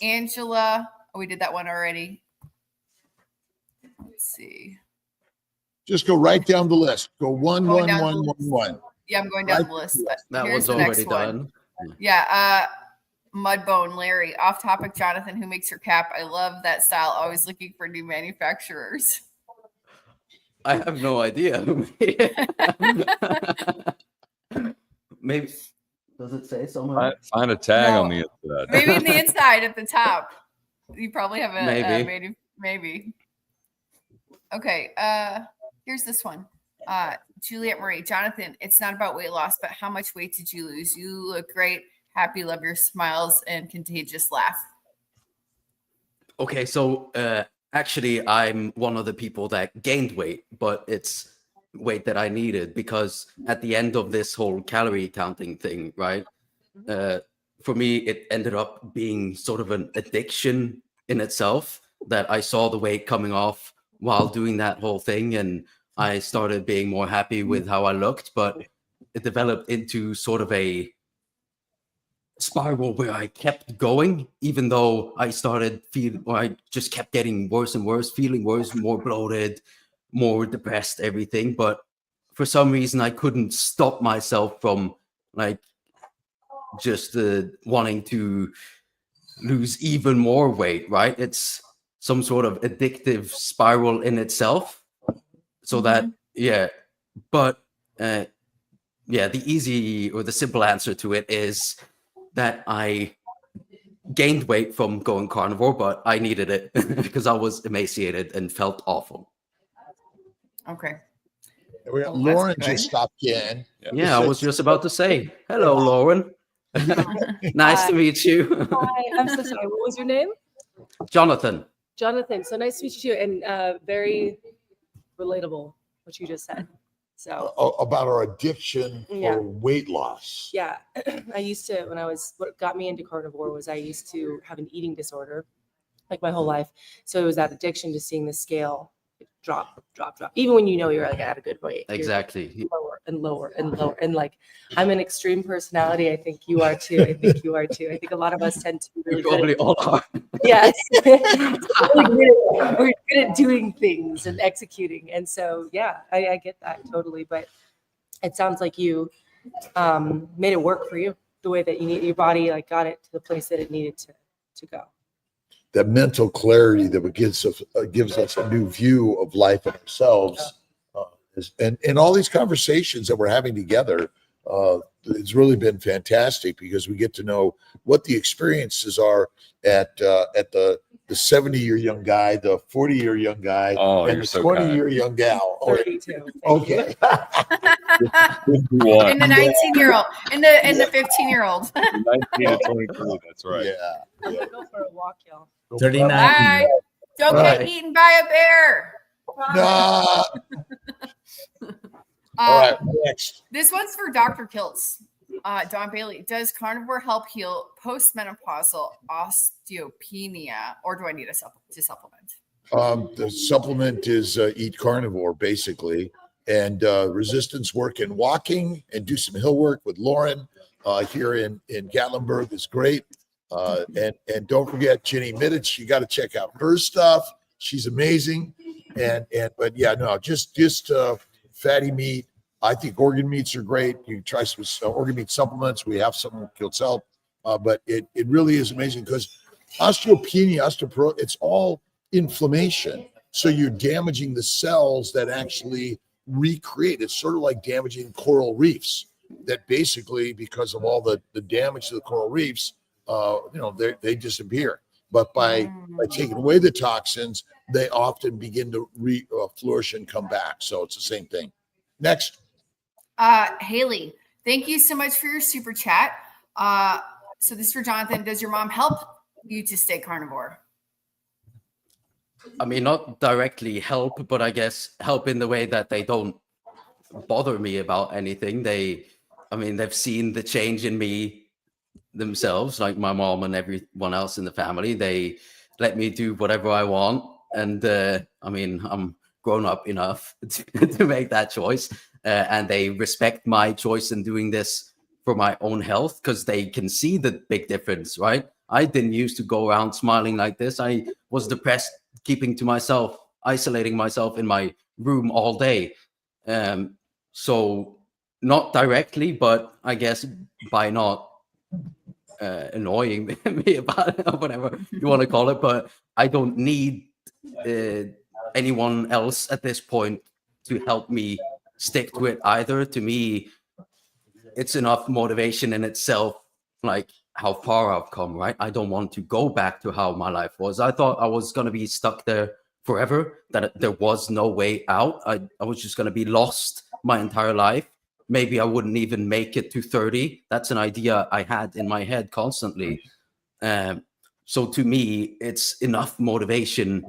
A: Angela. Oh, we did that one already. Let's see.
C: Just go right down the list. Go one.
A: Yeah, I'm going down the list.
D: That one's already done.
A: Yeah. Mudbone Larry. Off topic, Jonathan, who makes your cap. I love that style. Always looking for new manufacturers.
D: I have no idea. Maybe. Does it say somewhere?
E: Find a tag on the inside.
A: Maybe in the inside at the top. You probably have a
D: maybe.
A: Maybe. Okay. Here's this one. Juliet Marie. Jonathan, it's not about weight loss, but how much weight did you lose? You look great. Happy, love your smiles and contagious laugh.
D: Okay, so actually, I'm one of the people that gained weight, but it's weight that I needed because at the end of this whole calorie counting thing, right? For me, it ended up being sort of an addiction in itself that I saw the weight coming off while doing that whole thing. And I started being more happy with how I looked, but it developed into sort of a spiral where I kept going, even though I I just kept getting worse and worse, feeling worse, more bloated, more depressed, everything. But for some reason, I couldn't stop myself from like just wanting to lose even more weight, right? It's some sort of addictive spiral in itself. So that, but the easy or the simple answer to it is that I gained weight from going carnivore, but I needed it because I was emaciated and felt awful.
A: Okay.
C: Lauren just stopped in.
D: Yeah, I was just about to say, hello, Lauren. Nice to meet you.
F: Hi, I'm so sorry. What was your name?
D: Jonathan.
F: Jonathan. So nice to meet you, and very relatable what you just said. So
C: about our addiction for weight loss.
F: Yeah, I used to what got me into carnivore was I used to have an eating disorder, like my whole life. So it was that addiction to seeing the scale drop. Even when you're like at a good weight.
D: Exactly.
F: Lower and lower and lower. And like, I'm an extreme personality. I think you are too. I think you are too. I think a lot of us tend to be really
D: probably all are.
F: Yes. We're good at doing things and executing. And so, yeah, I get that totally. But it sounds like you made it work for you the way that you need. Your body like got it to the place that it needed to go.
C: That mental clarity that gives us a new view of life and ourselves. And all these conversations that we're having together, it's really been fantastic because we get to know what the experiences are at the 70-year young guy, the 40-year young guy, and the 20-year young gal.
F: 32.
C: Okay.
A: And the 19-year-old and the 15-year-old.
E: 19 to 23. That's right.
C: Yeah.
F: I'm gonna go for a walk, y'all.
B: 39.
A: Bye. Don't
C: All
A: get
C: right.
A: eaten by a bear.
C: Nah. All right. Next.
A: This one's for Dr. Kiltz. Don Bailey, does carnivore help heal postmenopausal osteopenia, or do I need to supplement?
C: The supplement is eat carnivore, basically, and resistance work and walking, and do some hill work with Lauren here in Gatlinburg is great. And don't forget Jenny Middich. You got to check out her stuff. She's amazing. But yeah, no, just fatty meat. I think organ meats are great. You can try some organ meat supplements. We have some Kiltz, but it really is amazing because osteopenia, it's all inflammation. So you're damaging the cells that actually recreate. It's sort of like damaging coral reefs that basically, because of all the damage to the coral reefs, they disappear. But by taking away the toxins, they often begin to flourish and come back. So it's the same thing. Next.
A: Haley, thank you so much for your super chat. So this is for Jonathan. Does your mom help you to stay carnivore?
D: I mean, not directly help, but I guess help in the way that they don't bother me about anything. They've seen the change in me themselves, like my mom and everyone else in the family. They let me do whatever I want. And I'm grown up enough to make that choice. And they respect my choice in doing this for my own health because they can see the big difference, right? I didn't used to go around smiling like this. I was depressed, keeping to myself, isolating myself in my room all day. So not directly, but I guess by not annoying me about it, or whatever you want to call it. But I don't need anyone else at this point to help me stick to it either. To me, it's enough motivation in itself, like how far I've come, right? I don't want to go back to how my life was. I thought I was going to be stuck there forever, that there was no way out. I was just going to be lost my entire life. Maybe I wouldn't even make it to 30. That's an idea I had in my head constantly. So to me, it's enough motivation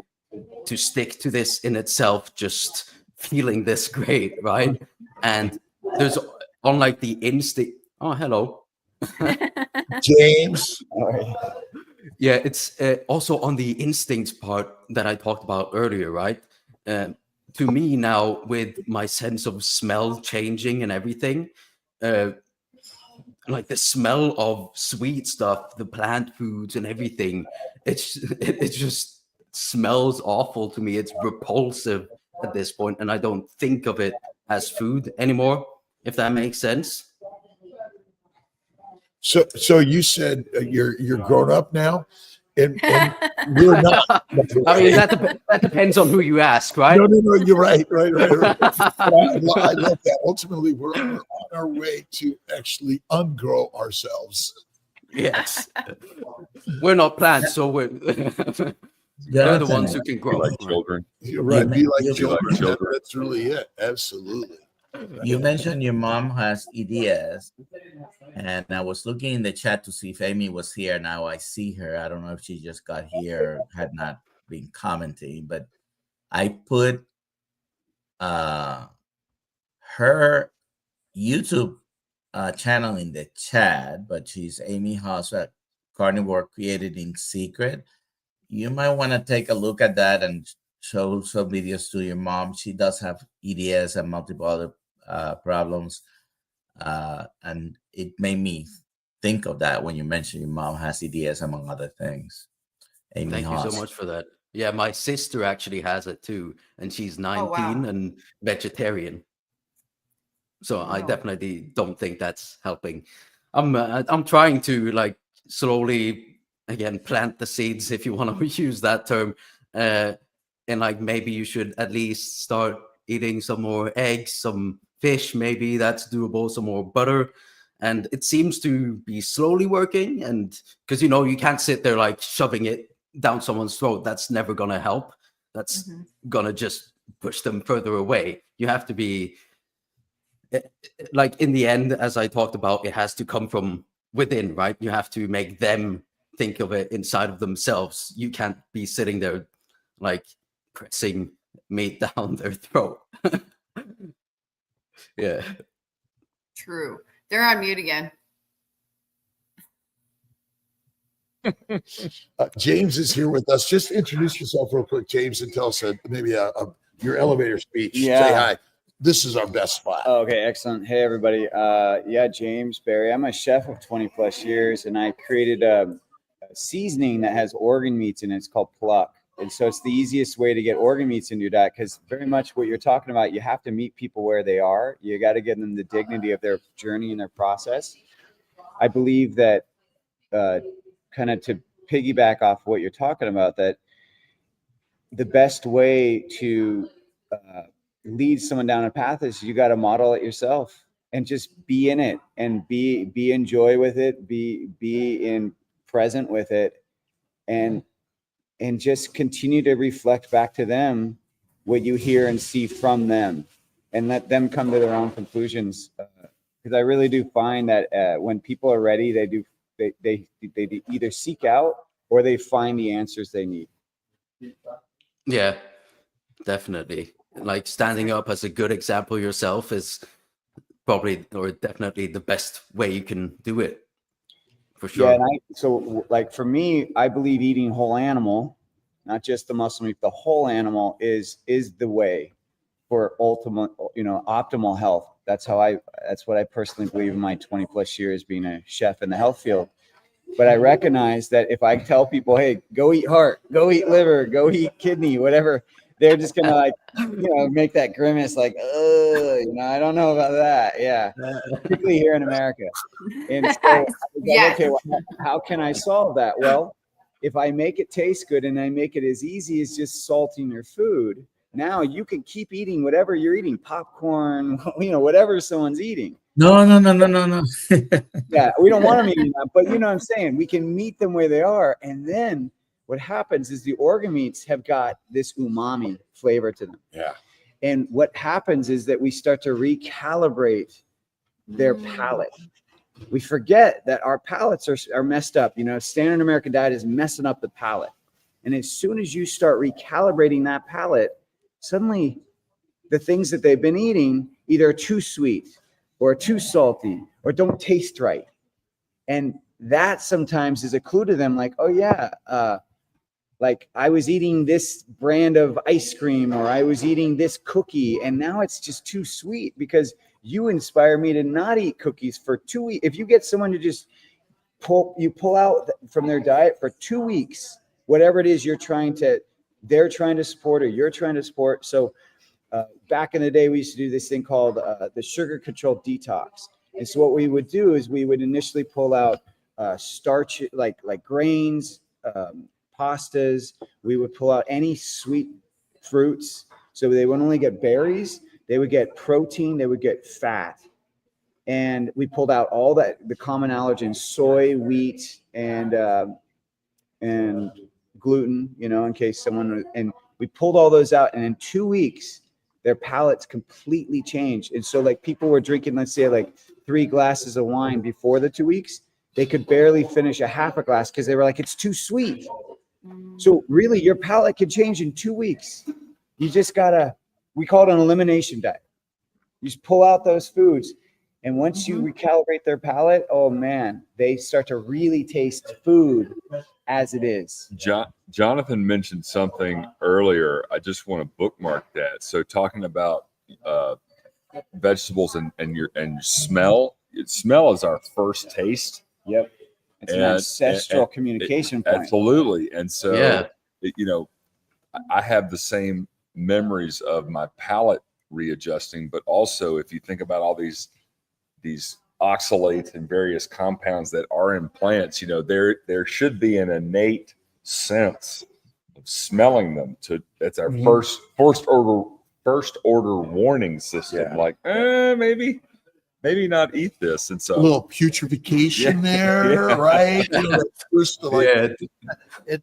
D: to stick to this in itself, just feeling this great, right? And there's, unlike the instinct. Oh, hello.
C: James.
D: Yeah, it's also on the instincts part that I talked about earlier, right? To me now, with my sense of smell changing and everything, like the smell of sweet stuff, the plant foods and everything, it just smells awful to me. It's repulsive at this point, and I don't think of it as food anymore, if that makes sense.
C: So you said you're grown up now, and we're not.
D: I mean, that depends on who you ask, right?
C: No, you're right. I love that. Ultimately, we're on our way to actually ungrow ourselves.
D: Yes. We're not plants, so we're they're the ones who can grow.
E: Like children.
C: You're right. Be like
B: You-
C: children. That's really it. Absolutely.
B: You mentioned your mom has EDS, and I was looking in the chat to see if Amy was here. Now I see her. I don't know if she just got here or had not been commenting, but I put her YouTube channel in the chat, but she's Amy Haas at Carnivore Created in Secret. You might want to take a look at that and show some videos to your mom. She does have EDS and multiple other problems, and it made me think of that when you mentioned your mom has EDS, among other things. Amy
D: Thank
B: Haas.
D: you so much for that. Yeah, my sister actually has it too, and she's 19
A: wow.
D: and vegetarian. So I
A: Wow.
D: definitely don't think that's helping. I'm trying to like slowly again plant the seeds, if you want to use that term, and like maybe you should at least start eating some more eggs, some fish, maybe that's doable, some more butter. And it seems to be slowly working. And because you can't sit there like shoving it down someone's throat. That's never gonna help. That's
A: Mhm.
D: gonna just push them further away. You have to be like, in the end, as I talked about, it has to come from within, right? You have to make them think of it inside of themselves. You can't be sitting there like pressing meat down their throat. Yeah.
A: True. They're on mute again.
C: James is here with us. Just introduce yourself real quick, James, and tell us maybe your elevator speech. Say
G: Yeah.
C: hi. This is our best spot.
G: Okay, excellent. Hey, everybody. Yeah, James Barry. I'm a chef of 20 plus years, and I created a seasoning that has organ meats in it. It's called Pluck. And so it's the easiest way to get organ meats into your diet, because very much what you're talking about, you have to meet people where they are. You got to give them the dignity of their journey and their process. I believe that kind of to piggyback off what you're talking about, that the best way to lead someone down a path is you got to model it yourself and just be in it and be in joy with it, be in present with it, and just continue to reflect back to them what you hear and see from them, and let them come to their own conclusions. Because I really do find that when people are ready, they either seek out or they find the answers they need.
D: Yeah, definitely. Like standing up as a good example yourself is probably or definitely the best way you can do it, for sure.
G: Yeah, and so like for me, I believe eating whole animal, not just the muscle meat, the whole animal is the way for ultimate, optimal health. That's what I personally believe in my 20 plus years being a chef in the health field. But I recognize that if I tell people, hey, go eat heart, go eat liver, go eat kidney, whatever, they're just gonna like, make that grimace, like, I don't know about that. Yeah, particularly here in America. And so I was like,
A: Yes.
G: okay, well, how can I solve that? Well, if I make it taste good and I make it as easy as just salting your food, now you can keep eating whatever you're eating, popcorn, whatever someone's eating.
B: No.
G: Yeah, we don't want them eating that, but you know what I'm saying? We can meet them where they are. And then what happens is the organ meats have got this umami flavor to them.
C: Yeah.
G: And what happens is that we start to recalibrate their palate. We forget that our palates are messed up. Standard American diet is messing up the palate. And as soon as you start recalibrating that palate, suddenly the things that they've been eating either are too sweet or too salty or don't taste right. And that sometimes is a clue to them, like, oh yeah, like I was eating this brand of ice cream or I was eating this cookie and now it's just too sweet because you inspire me to not eat cookies for 2 weeks. If you get someone to just pull out from their diet for 2 weeks, whatever it is they're trying to support or you're trying to support. So back in the day, we used to do this thing called the sugar control detox. And so what we would do is we would initially pull out starch, like grains, pastas. We would pull out any sweet fruits. So they would only get berries. They would get protein. They would get fat. And we pulled out all the common allergens, soy, wheat, and gluten, in case someone, and we pulled all those out. And in 2 weeks, their palates completely changed. And so like people were drinking, let's say like 3 glasses of wine before the 2 weeks, they could barely finish a half a glass because they were like, it's too sweet. So really your palate can change in 2 weeks. You just we call it an elimination diet. You just pull out those foods. And once you recalibrate their palate, oh man, they start to really taste food as it is.
E: Jonathan mentioned something earlier. I just want to bookmark that. So talking about vegetables and smell. Smell is our first taste.
G: Yep. It's an ancestral communication point.
E: Absolutely. And so,
D: Yeah.
E: I have the same memories of my palate readjusting. But also, if you think about all these oxalates and various compounds that are in plants, you know, there should be an innate sense of smelling them. That's our first order warning system.
G: Yeah.
E: Like, maybe not eat this. And
C: A
E: so
C: little putrefaction there, right? You know, that first, like,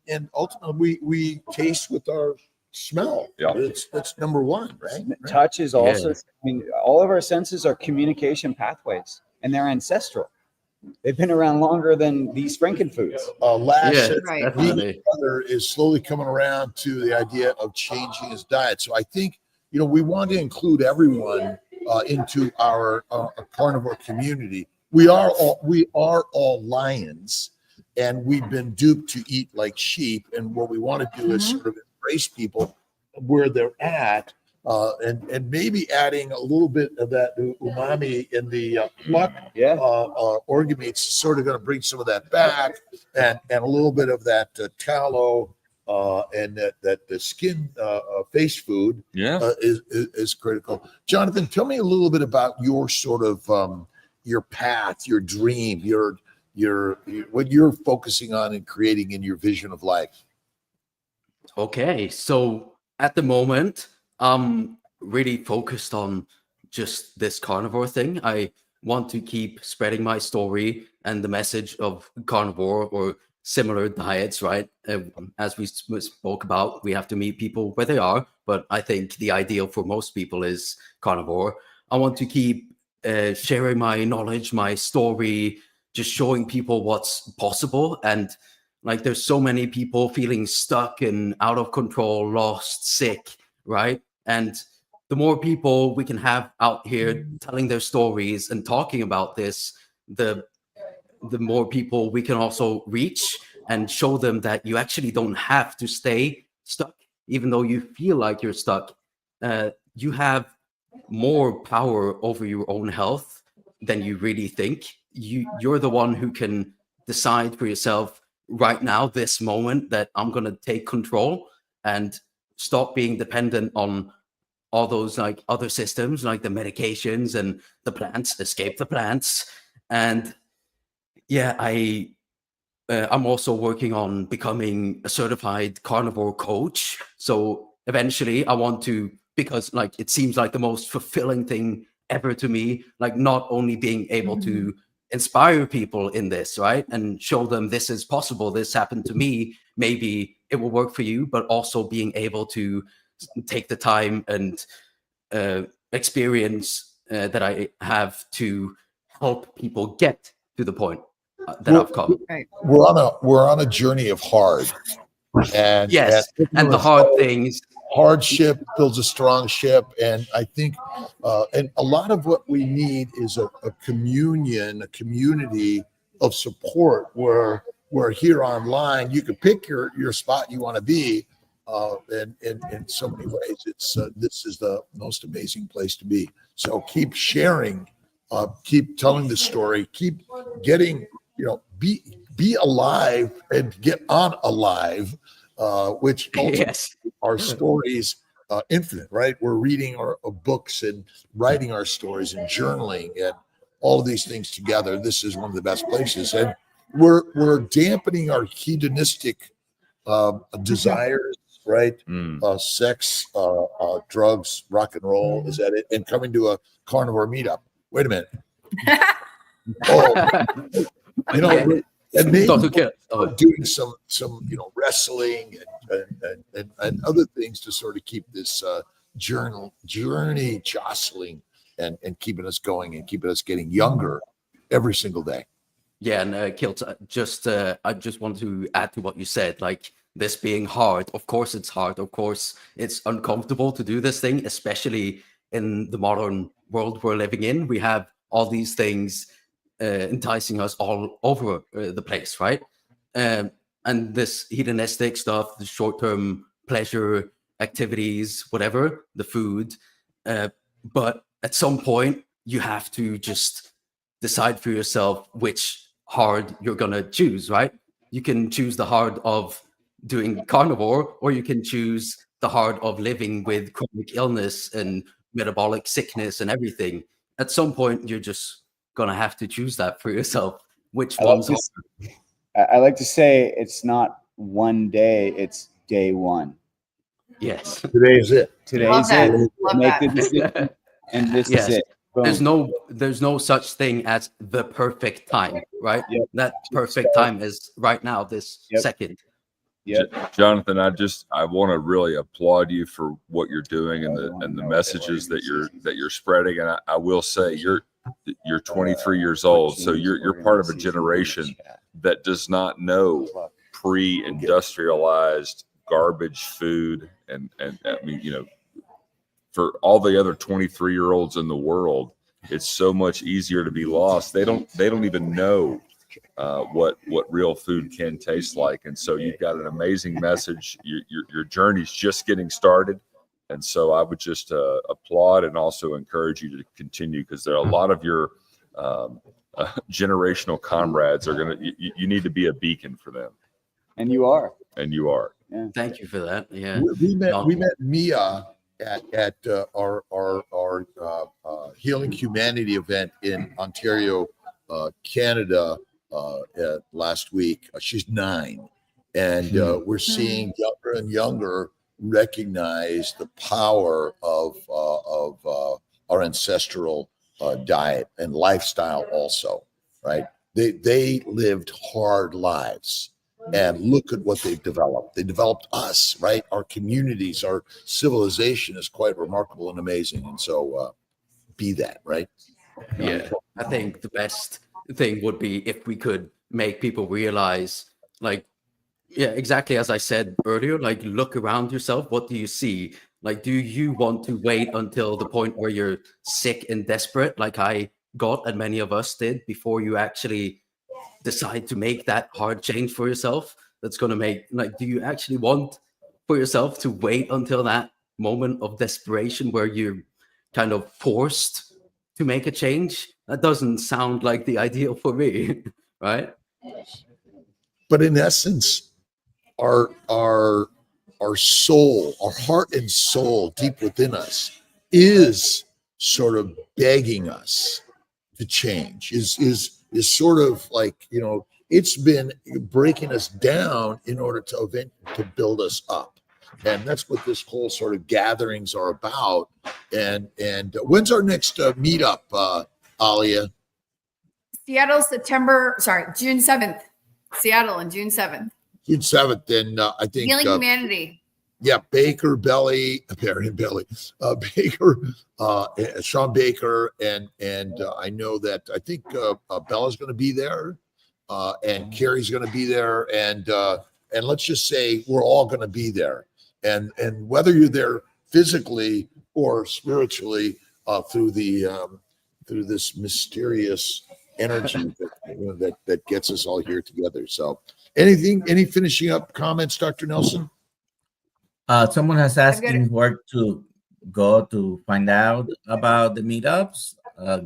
C: and ultimately we taste with our smell.
E: Yeah.
C: That's number one, right?
G: Touch is also, I mean, all of our senses are communication pathways, and they're ancestral. They've been around longer than these frankenfoods.
A: Right.
E: definitely.
C: Brother is slowly coming around to the idea of changing his diet. So I think, you know, we want to include everyone into our carnivore community. We are all lions, and we've been duped to eat like sheep. And what we want to do is sort of embrace people where they're at, and maybe adding a little bit of that umami in the pluck organ meats is sort of going to bring some of that back, and a little bit of that tallow and that the skin face food is critical. Jonathan, tell me a little bit about your sort of your path, your dream, your what you're focusing on and creating in your vision of life.
D: Okay, so at the moment, I'm really focused on just this carnivore thing. I want to keep spreading my story and the message of carnivore or similar diets, right? As we spoke about, we have to meet people where they are, but I think the ideal for most people is carnivore. I want to keep sharing my knowledge, my story, just showing people what's possible. And like, there's so many people feeling stuck and out of control, lost, sick, right? And the more people we can have out here telling their stories and talking about this, the more people we can also reach and show them that you actually don't have to stay stuck, even though you feel like you're stuck. You have more power over your own health than you really think. You're the one who can decide for yourself right now, this moment, that I'm going to take control and stop being dependent on all those like other systems, like the medications and the plants, escape the plants. And yeah, I'm also working on becoming a certified carnivore coach. So eventually I want to, because like it seems like the most fulfilling thing ever to me, like not only being able to inspire people in this, right, and show them this is possible, this happened to me, maybe it will work for you, but also being able to take the time and experience that I have to help people get to the point that I've come.
A: Right.
C: We're on a journey of hard, and
D: Yes, and the hard things.
C: Hardship builds a strong ship, and I think, and a lot of what we need is a community of support. Where here online, you can pick your spot you want to be, and in so many ways, it's this is the most amazing place to be. So keep sharing, keep telling the story, keep getting, be alive and get on alive, which
D: Yes.
C: our stories infinite, right? We're reading our books and writing our stories and journaling and all of these things together. This is one of the best places, and we're dampening our hedonistic desires, right? Sex, drugs, rock and roll. Is that it? And coming to a carnivore meetup. Wait a minute. And maybe doing some wrestling and other things to sort of keep this journey jostling and keeping us going and keeping us getting younger every single day.
D: Yeah, and Kiltz, I just want to add to what you said, like this being hard. Of course it's hard. Of course it's uncomfortable to do this thing, especially in the modern world we're living in. We have all these things enticing us all over the place, right? And this hedonistic stuff, the short-term pleasure activities, whatever, the food. But at some point, you have to just decide for yourself which hard you're gonna choose, right? You can choose the hard of doing carnivore, or you can choose the hard of living with chronic illness and metabolic sickness and everything. At some point, you're just gonna have to choose that for yourself. Which one's
G: I like to say it's not one day, it's day one.
D: yes.
C: Today's it.
G: Today's
A: that.
G: it.
A: Love
G: Make
A: that.
G: the decision, and this
D: Yes.
G: is it. Boom.
D: There's no such thing as the perfect time, right?
G: Yep.
D: That perfect time is right now, this
G: Yep.
D: second.
G: Yep.
E: Jonathan, I want to really applaud you for what you're doing and the messages that you're spreading. And I will say you're 23 years old, so you're part of a generation that does not know pre-industrialized garbage food, and I mean, for all the other 23-year-olds in the world, it's so much easier to be lost. They don't even know what real food can taste like. And so you've got an amazing message. Your journey's just getting started. And so I would just applaud and also encourage you to continue, because there are a lot of your generational comrades you need to be a beacon for them.
G: And you are.
E: And you are.
G: Yeah.
D: Thank you for that. Yeah.
C: We met Mia at our Healing Humanity event in Ontario, Canada, last week. She's 9, and we're seeing younger and younger recognize the power of our ancestral diet and lifestyle. Also, right? They lived hard lives. And look at what they've developed. They developed us, right? Our communities, our civilization is quite remarkable and amazing. And so be that, right?
D: Yeah. I think the best thing would be if we could make people realize, like, yeah, exactly as I said earlier, like, look around yourself. What do you see? Like, do you want to wait until the point where you're sick and desperate, like I got and many of us did, before you actually decide to make that hard change for yourself? That's going to make, like, do you actually want for yourself to wait until that moment of desperation where you're kind of forced to make a change? That doesn't sound like the ideal for me, right?
C: But in essence, our soul, our heart and soul deep within us is sort of begging us to change, is sort of like, it's been breaking us down in order to build us up. And that's what this whole sort of gatherings are about. And when's our next meetup, Alia?
A: Seattle, June 7th. Seattle on June 7th.
C: June 7th. And I think
A: Healing Humanity.
C: Yeah, Baker, Belly, Baker, Sean Baker, and I know that I think Bella's going to be there, and Carrie's going to be there, and let's just say we're all going to be there, and whether you're there physically or spiritually through this mysterious energy that gets us all here together. So, any finishing up comments, Dr. Nelson?
B: Someone has asking where to go to find out about the meetups.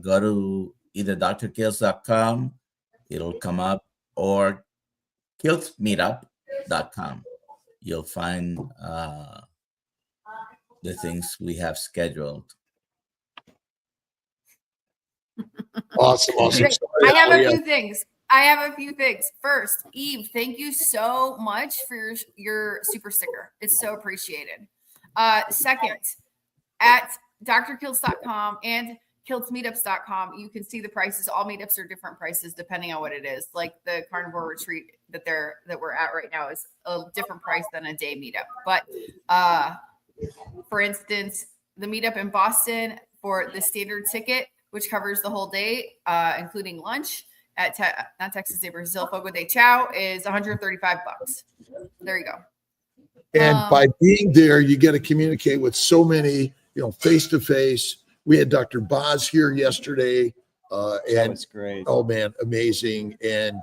B: Go to either drkiltz.com, it'll come up, or kiltzmeetup.com. You'll find the things we have scheduled.
C: Awesome.
A: I have a few things. First, Eve, thank you so much for your super sticker. It's so appreciated. Second, at drkiltz.com and kiltzmeetups.com, you can see the prices. All meetups are different prices depending on what it is. Like the carnivore retreat that we're at right now is a different price than a day meetup. But for instance, the meetup in Boston for the standard ticket, which covers the whole day, including lunch, at not Texas Day, Brazil Fogo de Chao, is $135. There you go.
C: And by being there, you get to communicate with so many, face to face. We had Dr. Boz here yesterday, and
G: it's great.
C: Oh man, amazing! And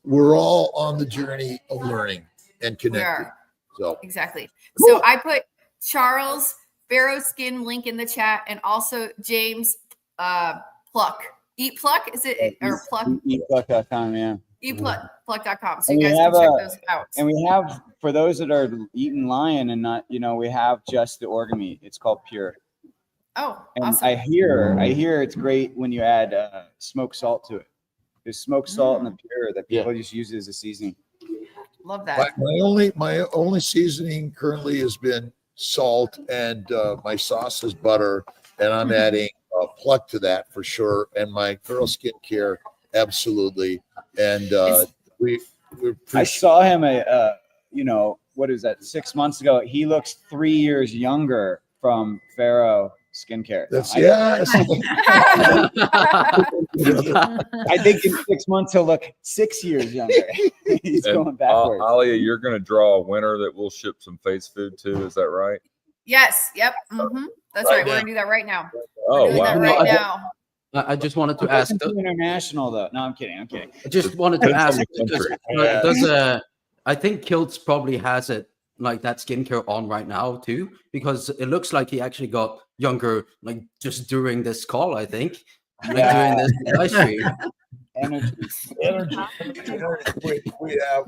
C: we're all on the journey of learning and connecting. So
A: exactly.
C: Cool.
A: So I put Charles Pharaoh Skin link in the chat, and also James Pluck. Eat Pluck, is it, or Pluck?
G: Eatpluck.com, yeah.
A: Eatpluck.com. So
G: And
A: you
G: we
A: guys
G: have
A: can check those out.
G: And we have, for those that are eating lion and not, we have just the organ meat. It's called Pure.
A: Oh,
G: And
A: awesome.
G: I hear it's great when you add smoked salt to it. There's smoked salt in the pure that people just use as a seasoning.
A: Love that.
C: My only seasoning currently has been salt, and my sauce is butter, and I'm adding pluck to that for sure. And my girl skincare, absolutely. And we
G: I saw him what is that, 6 months ago. He looks 3 years younger from Pharaoh Skincare.
C: That's
G: I think in 6 months he'll look 6 years younger. He's
E: And,
G: going backwards.
E: Alia, you're going to draw a winner that we'll ship some face food to. Is that right?
A: Yes. Yep. That's right. We're gonna do that right now.
E: Oh,
A: We're doing that
E: wow.
A: right now.
D: I just wanted to ask.
G: International though. No, I'm kidding.
D: I just wanted to ask.
E: Country.
D: I think Kiltz probably has it like that skincare on right now too, because it looks like he actually got younger, like just during this call. I think, like during this live stream.
C: energy. We have.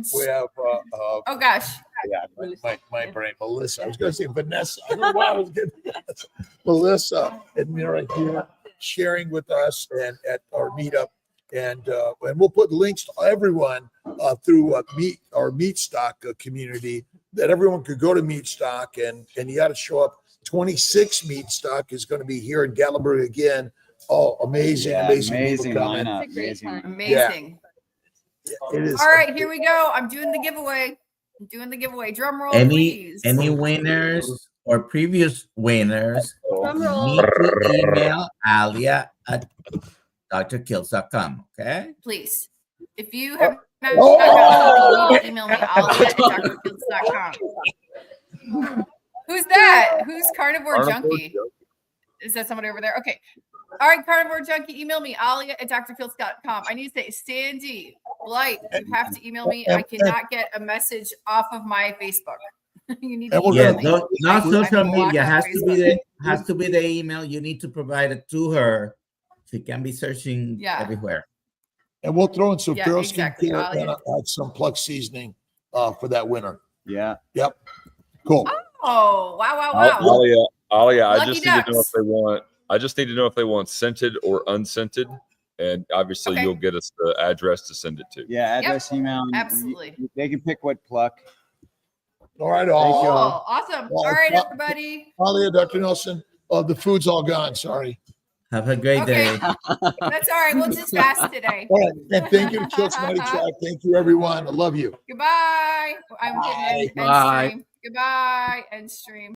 A: Oh gosh.
C: Yeah, my brain. Melissa. I was going to say Vanessa. I don't know why I was getting that. Melissa and Mira here sharing with us and at our meetup, and we'll put links to everyone through our meat stock community, that everyone could go to meat stock, and you got to show up. 26 meat stock is going to be here in Gatlinburg again. Oh, amazing people coming.
G: lineup.
A: Amazing.
C: It is.
A: All right, here we go. I'm doing the giveaway. Drum roll, please.
B: Any winners or previous winners
A: Drum roll.
B: need to email Alia at drkiltz.com. Okay.
A: Please. If you have not gotten it, email me, Alia at drkiltz.com. Who's that? Who's Carnivore Junkie? Is that somebody over there? Okay. All right, Carnivore Junkie, email me, Alia at drkiltz.com. I need to say, Sandy, Blight, you have to email me. I cannot get a message off of my Facebook. You need to email me.
B: Not social media.
A: I'm
B: Has to be the email. You need to provide it to her. She can be searching everywhere.
C: And we'll throw in some
A: Yeah,
C: Pharaoh
A: exactly.
C: skincare and add some plug seasoning for that winner.
G: Yeah.
C: Yep. Cool.
A: Oh, wow.
E: Alia, I
A: Lucky
E: just need to know if
A: ducks.
E: they want. I just need to know if they want scented or unscented, and obviously
A: Okay.
E: you'll get us the address to send it to.
G: Yeah, address, email.
A: Absolutely.
G: They can pick what pluck.
C: All right,
A: Oh,
C: all.
A: awesome.
C: Well,
A: All right, everybody.
C: Alia, Dr. Nelson, the food's all gone. Sorry.
B: Have a great
A: Okay.
B: day.
A: That's all right. We'll just fast today.
C: All right. And thank you to Kiltz Mighty Tribe. Thank you, everyone. I love you.
A: Goodbye. I'm hitting end
D: Bye.
A: stream. Goodbye. End stream.